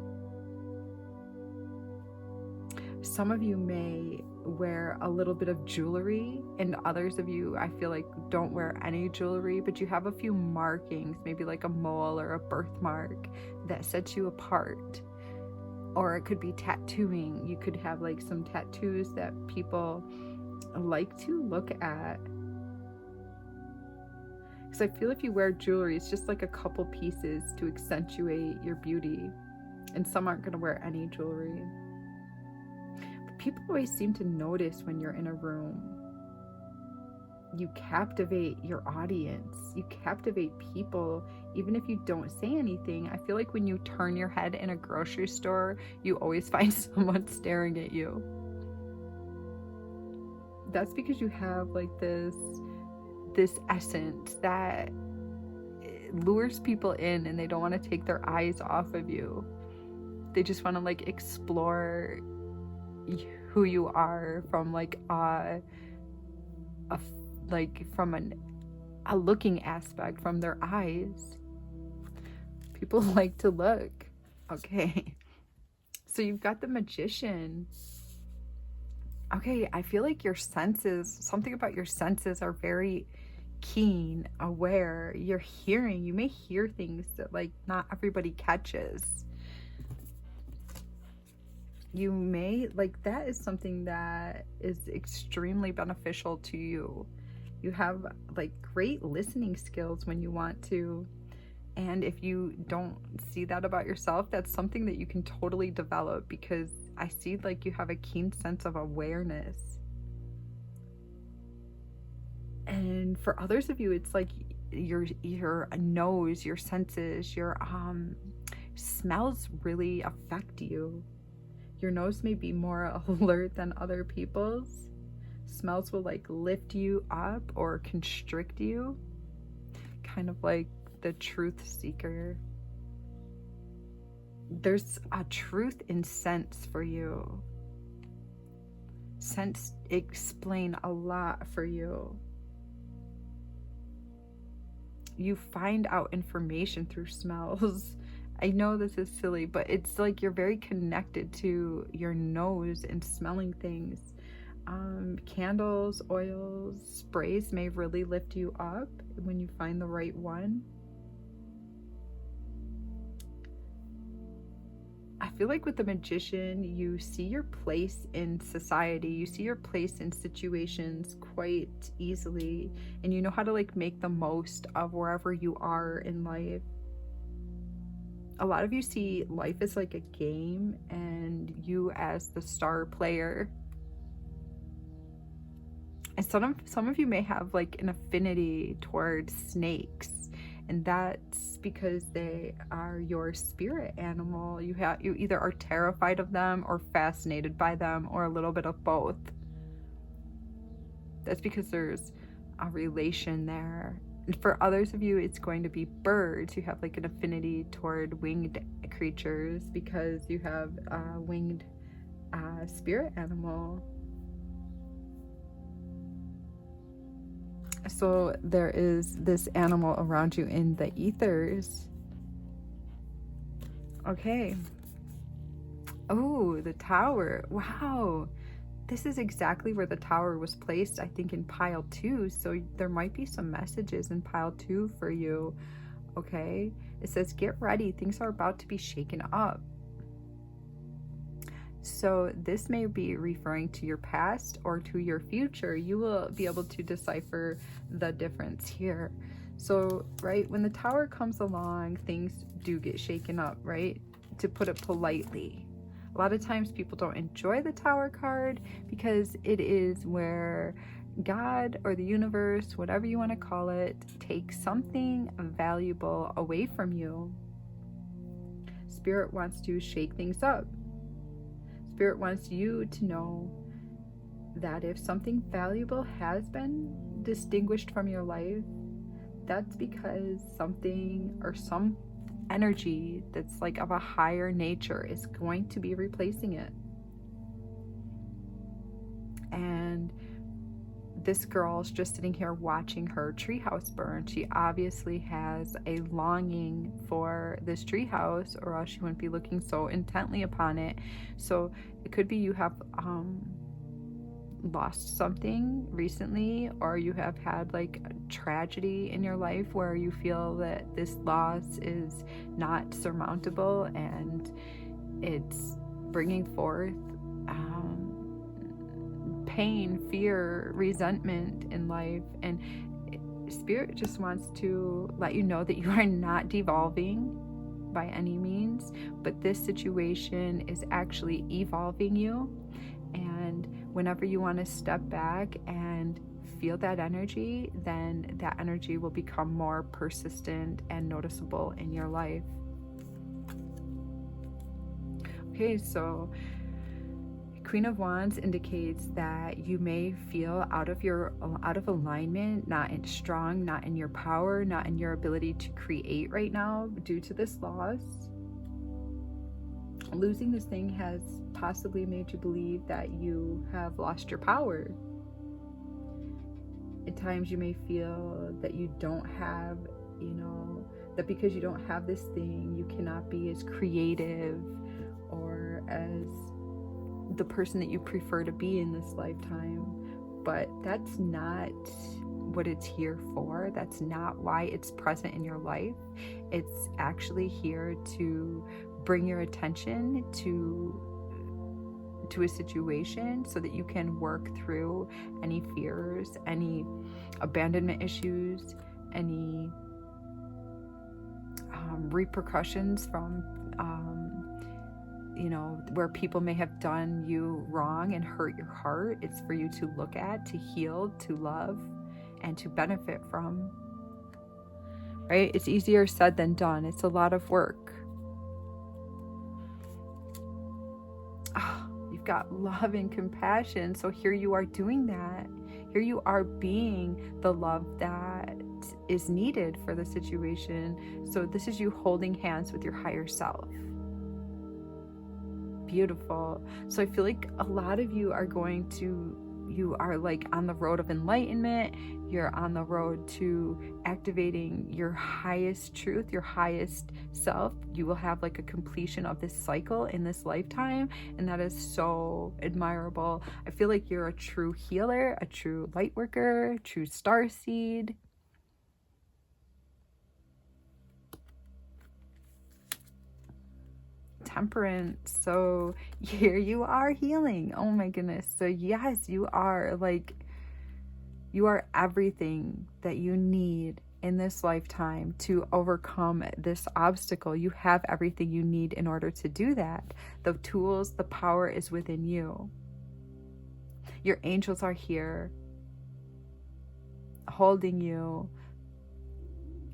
Some of you may wear a little bit of jewelry, and others of you, I feel like, don't wear any jewelry, but you have a few markings, maybe like a mole or a birthmark that sets you apart. Or it could be tattooing. You could have like some tattoos that people like to look at. Because I feel if you wear jewelry, it's just like a couple pieces to accentuate your beauty. And some aren't going to wear any jewelry. But people always seem to notice when you're in a room. You captivate your audience. You captivate people, even if you don't say anything. I feel like when you turn your head in a grocery store, you always find someone staring at you. That's because you have like this essence that lures people in, and they don't want to take their eyes off of you. They just want to like explore who you are from like from a looking aspect, from their eyes. People like to look. Okay, so you've got the Magician. Okay, I feel like your senses, something about your senses are very keen, aware. You're hearing, you may hear things that like not everybody catches. You may, like, that is something that is extremely beneficial to you. You have like great listening skills when you want to. And if you don't see that about yourself, that's something that you can totally develop, because I see like you have a keen sense of awareness. And for others of you, it's like your nose, your senses, your smells really affect you. Your nose may be more alert than other people's. Smells will like lift you up or constrict you, kind of like the truth seeker. There's a truth in scents for you. Scents explain a lot for you. You find out information through smells. I know this is silly, but it's like you're very connected to your nose and smelling things. Candles, oils, sprays may really lift you up when you find the right one. I feel like with the Magician, you see your place in society, you see your place in situations quite easily, and you know how to like make the most of wherever you are in life. A lot of you see life as like a game, and you as the star player. And some of you may have like an affinity towards snakes, and that's because they are your spirit animal. You either are terrified of them or fascinated by them, or a little bit of both. That's because there's a relation there. And for others of you, it's going to be birds. You have like an affinity toward winged creatures because you have a winged spirit animal. So there is this animal around you in the ethers. Okay. Oh, the tower. Wow. This is exactly where the tower was placed, I think, in pile 2. So there might be some messages in pile 2 for you. Okay. It says, get ready. Things are about to be shaken up. So this may be referring to your past or to your future. You will be able to decipher the difference here. So, right, when the Tower comes along, things do get shaken up, right? To put it politely. A lot of times people don't enjoy the Tower card because it is where God or the universe, whatever you want to call it, takes something valuable away from you. Spirit wants to shake things up. Spirit wants you to know that if something valuable has been distinguished from your life, that's because something or some energy that's like of a higher nature is going to be replacing it. And this girl's just sitting here watching her treehouse burn. She obviously has a longing for this treehouse, or else she wouldn't be looking so intently upon it. So it could be you have lost something recently, or you have had like a tragedy in your life where you feel that this loss is not surmountable and it's bringing forth pain, fear, resentment in life. And Spirit just wants to let you know that you are not devolving by any means, but this situation is actually evolving you. And whenever you want to step back and feel that energy, then that energy will become more persistent and noticeable in your life. Okay, so Queen of Wands indicates that you may feel out of alignment, not in strong, not in your power, not in your ability to create right now due to this loss. Losing this thing has possibly made you believe that you have lost your power. At times you may feel that you don't have, that because you don't have this thing, you cannot be as creative or as the person that you prefer to be in this lifetime. But that's not what it's here for. That's not why it's present in your life. It's actually here to bring your attention to a situation so that you can work through any fears, any abandonment issues, any repercussions from where people may have done you wrong and hurt your heart. It's for you to look at, to heal, to love, and to benefit from. Right? It's easier said than done. It's a lot of work. You've got love and compassion. So here you are doing that. Here you are being the love that is needed for the situation. So this is you holding hands with your higher self. Beautiful. So I feel like a lot of you are you are like on the road of enlightenment. You're on the road to activating your highest truth, your highest self. You will have like a completion of this cycle in this lifetime, and that is so admirable. I feel like you're a true healer, a true light worker, true starseed. Temperance. So here you are healing. Oh my goodness. So yes, you are everything that you need in this lifetime to overcome this obstacle. You have everything you need in order to do that. The tools, the power is within you. Your angels are here, holding you,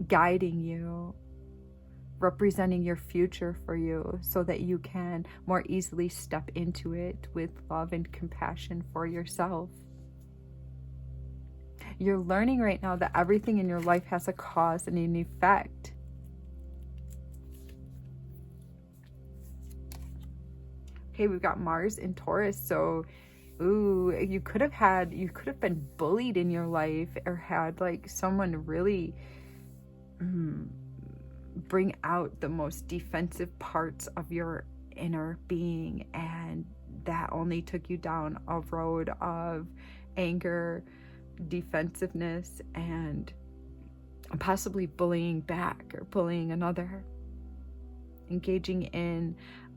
guiding you, representing your future for you so that you can more easily step into it with love and compassion for yourself. You're learning right now that everything in your life has a cause and an effect. Okay, we've got Mars in Taurus. So, you could have been bullied in your life, or had like someone really bring out the most defensive parts of your inner being, and that only took you down a road of anger, defensiveness, and possibly bullying back or bullying another, engaging in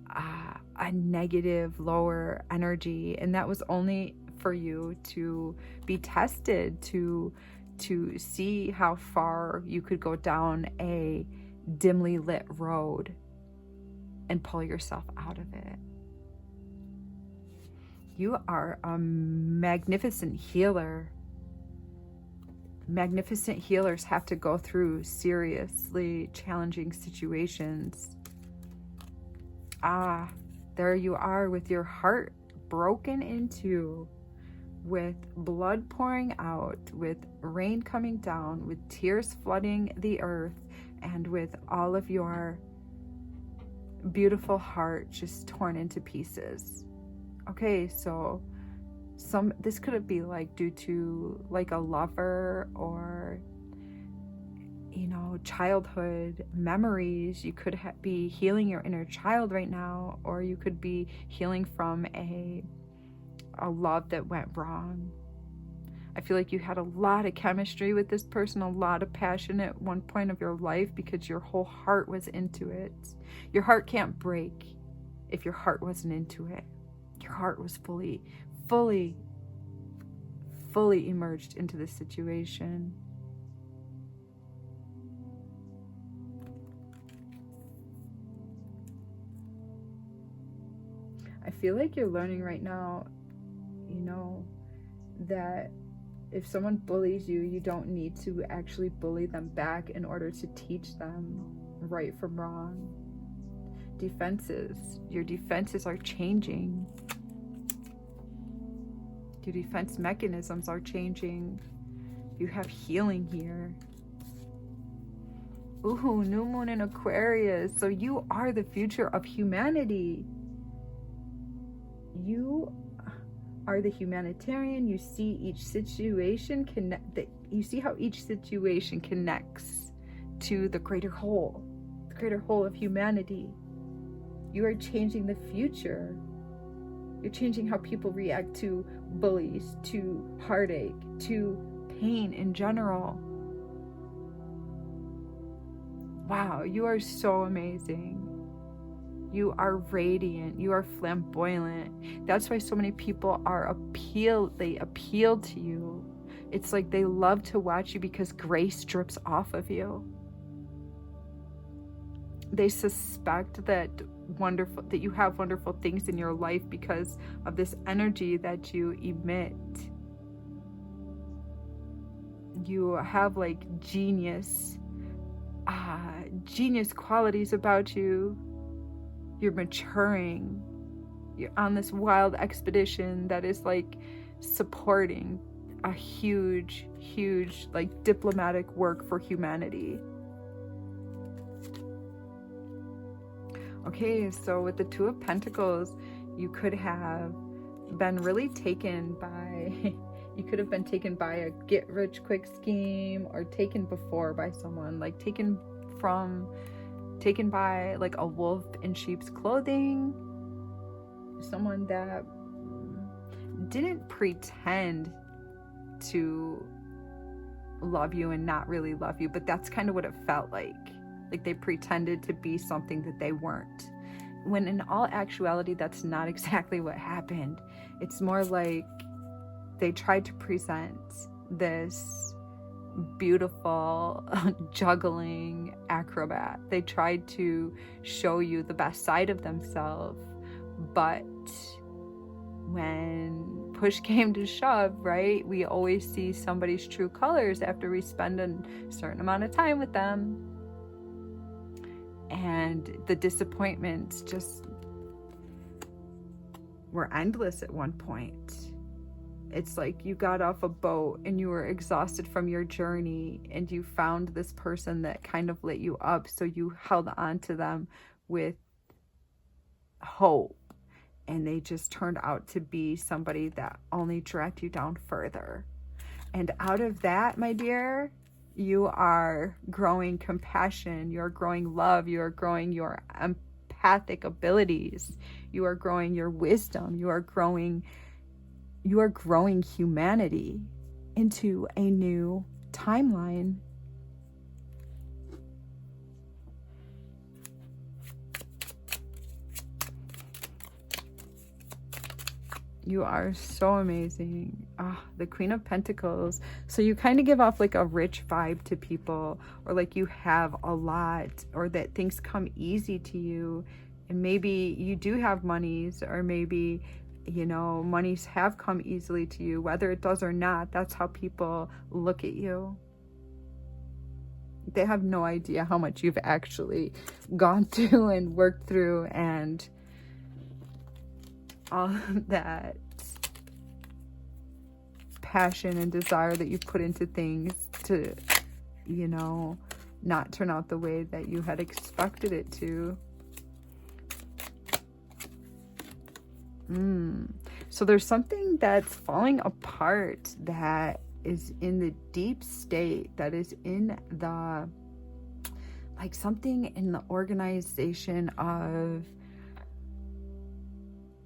a negative, lower energy. And that was only for you to be tested, to see how far you could go down a dimly lit road and pull yourself out of it. You are a magnificent healer. Magnificent healers have to go through seriously challenging situations. There you are with your heart broken into, with blood pouring out, with rain coming down, with tears flooding the earth, and with all of your beautiful heart just torn into pieces. Okay, so this could be like due to like a lover, or childhood memories. You could be healing your inner child right now, or you could be healing from a love that went wrong. I feel like you had a lot of chemistry with this person, a lot of passion at one point of your life, because your whole heart was into it. Your heart can't break if your heart wasn't into it. Your heart was fully immersed into the situation. I feel like you're learning right now, that if someone bullies you, you don't need to actually bully them back in order to teach them right from wrong. Your defenses are changing. Your defense mechanisms are changing. You have healing here. Ooh, new moon in Aquarius. So you are the future of humanity. You are the humanitarian. You see each situation you see how each situation connects to the greater whole of humanity. You are changing the future. You're changing how people react to bullies, to heartache, to pain in general. Wow, you are so amazing. You are radiant. You are flamboyant. That's why so many people they appeal to you. It's like they love to watch you because grace drips off of you. They suspect that you have wonderful things in your life because of this energy that you emit. You have like genius qualities about you. You're maturing. You're on this wild expedition that is like supporting a huge like diplomatic work for humanity. Okay, so with the Two of Pentacles, you could have been really taken by you could have been taken by a get rich quick scheme, or taken before by someone, like taken by like a wolf in sheep's clothing. Someone that didn't pretend to love you and not really love you, but that's kind of what it felt like. Like they pretended to be something that they weren't, when in all actuality that's not exactly what happened. It's more like they tried to present this beautiful juggling acrobat. They tried to show you the best side of themselves, but when push came to shove, right, we always see somebody's true colors after we spend a certain amount of time with them. And the disappointments just were endless at one point. It's like you got off a boat and you were exhausted from your journey, and you found this person that kind of lit you up, so you held on to them with hope, and they just turned out to be somebody that only dragged you down further. And out of that, my dear, you are growing compassion, you're growing love, you are growing your empathic abilities, you are growing your wisdom, you are growing humanity into a new timeline. You are so amazing. Ah, the Queen of Pentacles. So you kind of give off like a rich vibe to people, or like you have a lot, or that things come easy to you. And maybe you do have monies, or maybe, you know, monies have come easily to you. Whether it does or not, that's how people look at you. They have no idea how much you've actually gone through and worked through, and all that passion and desire that you put into things to, you know, not turn out the way that you had expected it to. So there's something that's falling apart that is in the deep state, that is in the, like something in the organization of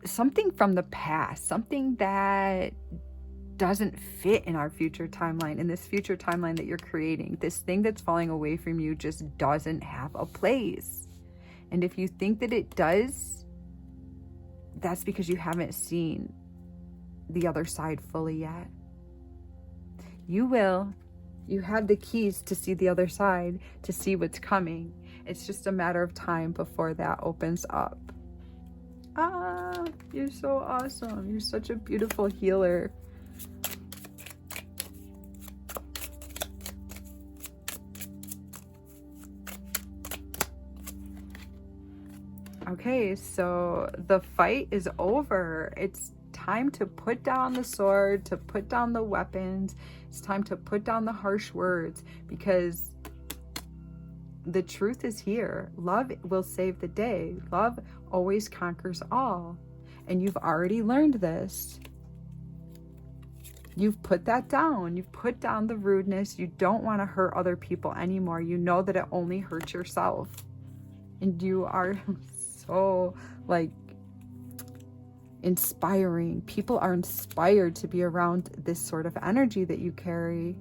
something from the past, something that doesn't fit in our future timeline, in this future timeline that you're creating. This thing that's falling away from you just doesn't have a place. And if you think that it does, that's because you haven't seen the other side fully yet. You will. You have the keys to see the other side, to see what's coming. It's just a matter of time before that opens up. Ah, you're so awesome. You're such a beautiful healer. Okay, so the fight is over. It's time to put down the sword, to put down the weapons. It's time to put down the harsh words, because the truth is here. Love will save the day. Love always conquers all. And you've already learned this. You've put that down. You've put down the rudeness. You don't want to hurt other people anymore. You know that it only hurts yourself. And you are so, like, inspiring. People are inspired to be around this sort of energy that you carry.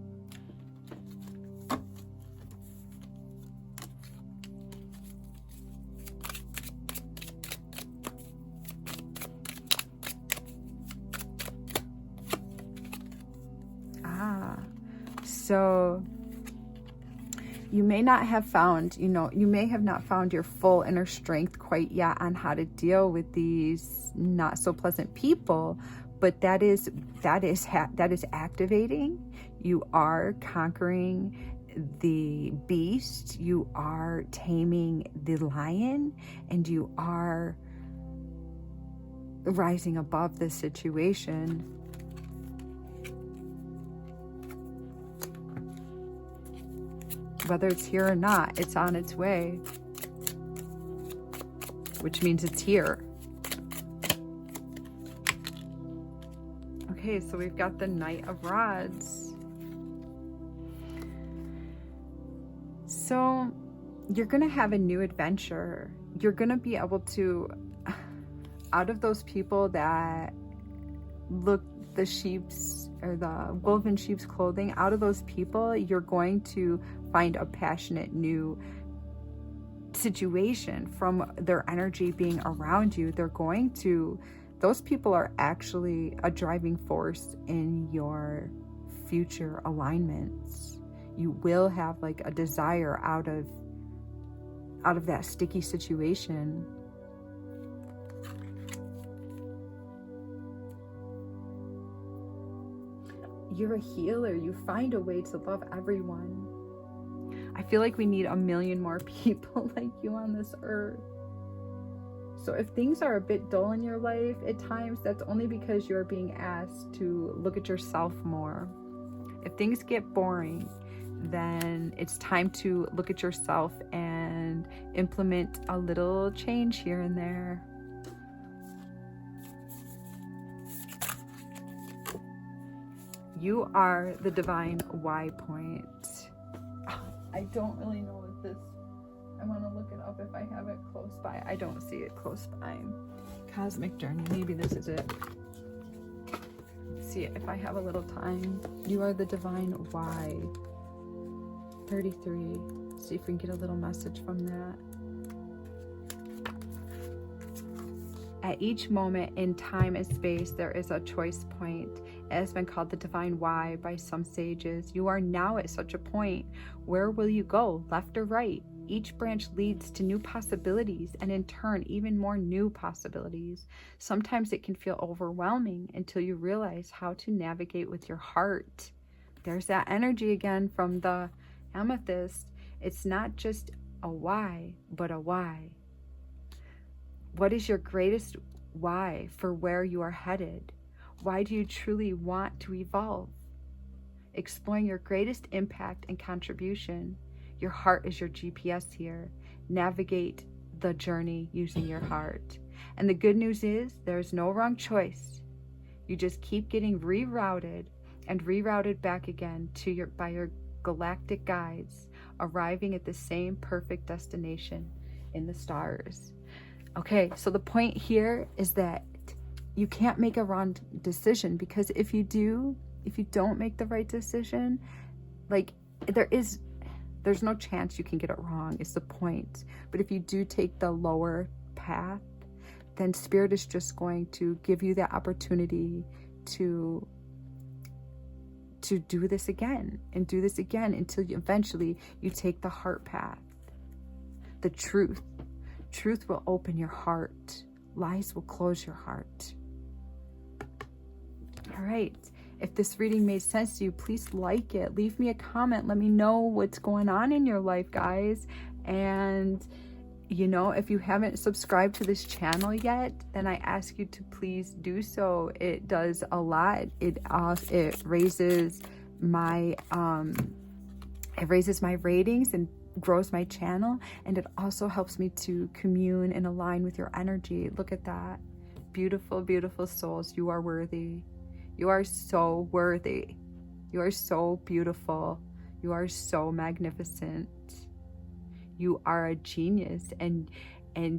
So you may not have found, you know, you may have not found your full inner strength quite yet on how to deal with these not so pleasant people, but that is activating. You are conquering the beast. You are taming the lion, and you are rising above the situation. Whether it's here or not, it's on its way, which means it's here. Okay, so we've got the Knight of Rods. So you're going to have a new adventure. You're going to be able to, out of those people that look the sheep's or the wolf in sheep's clothing, out of those people, you're going to find a passionate new situation from their energy being around you. Those people are actually a driving force in your future alignments. You will have like a desire out of that sticky situation. You're a healer. You find a way to love everyone. I feel like we need 1 million more people like you on this earth. So if things are a bit dull in your life at times, that's only because you're being asked to look at yourself more. If things get boring, then it's time to look at yourself and implement a little change here and there. You are the divine Y point. I don't really know what this, I want to look it up if I have it close by. I don't see it close by. Cosmic journey, maybe this is it. See if I have a little time. You are the divine Y. 33. See if we can get a little message from that. At each moment in time and space, there is a choice point. It has been called the divine why by some sages. You are now at such a point. Where will you go, left or right? Each branch leads to new possibilities, and in turn, even more new possibilities. Sometimes it can feel overwhelming until you realize how to navigate with your heart. There's that energy again from the amethyst. It's not just a why, but a why. What is your greatest why for where you are headed? Why do you truly want to evolve? Exploring your greatest impact and contribution. Your heart is your GPS here. Navigate the journey using your heart. And the good news is there's no wrong choice. You just keep getting rerouted and rerouted back again to by your galactic guides, arriving at the same perfect destination in the stars. Okay, so the point here is that you can't make a wrong decision, because if you don't make the right decision, like there's no chance you can get it wrong, is the point. But if you do take the lower path, then Spirit is just going to give you the opportunity to do this again and do this again until eventually you take the heart path. The truth will open your heart. Lies will close your heart. All right. If this reading made sense to you, please like it. Leave me a comment. Let me know what's going on in your life, guys. And, if you haven't subscribed to this channel yet, then I ask you to please do so. It does a lot. It raises my ratings and grows my channel, and it also helps me to commune and align with your energy. Look at that. Beautiful, beautiful souls. You are worthy. You are so worthy. You are so beautiful. You are so magnificent. You are a genius, and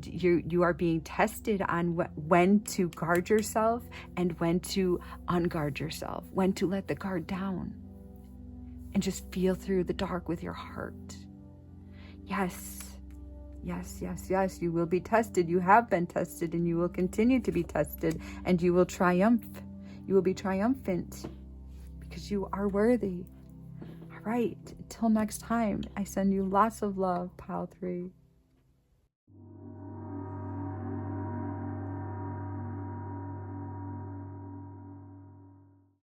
you are being tested on when to guard yourself and when to unguard yourself, when to let the guard down and just feel through the dark with your heart. Yes, yes, yes, yes, you will be tested. You have been tested, and you will continue to be tested, and you will triumph. You will be triumphant because you are worthy. All right, until next time, I send you lots of love, Pile 3.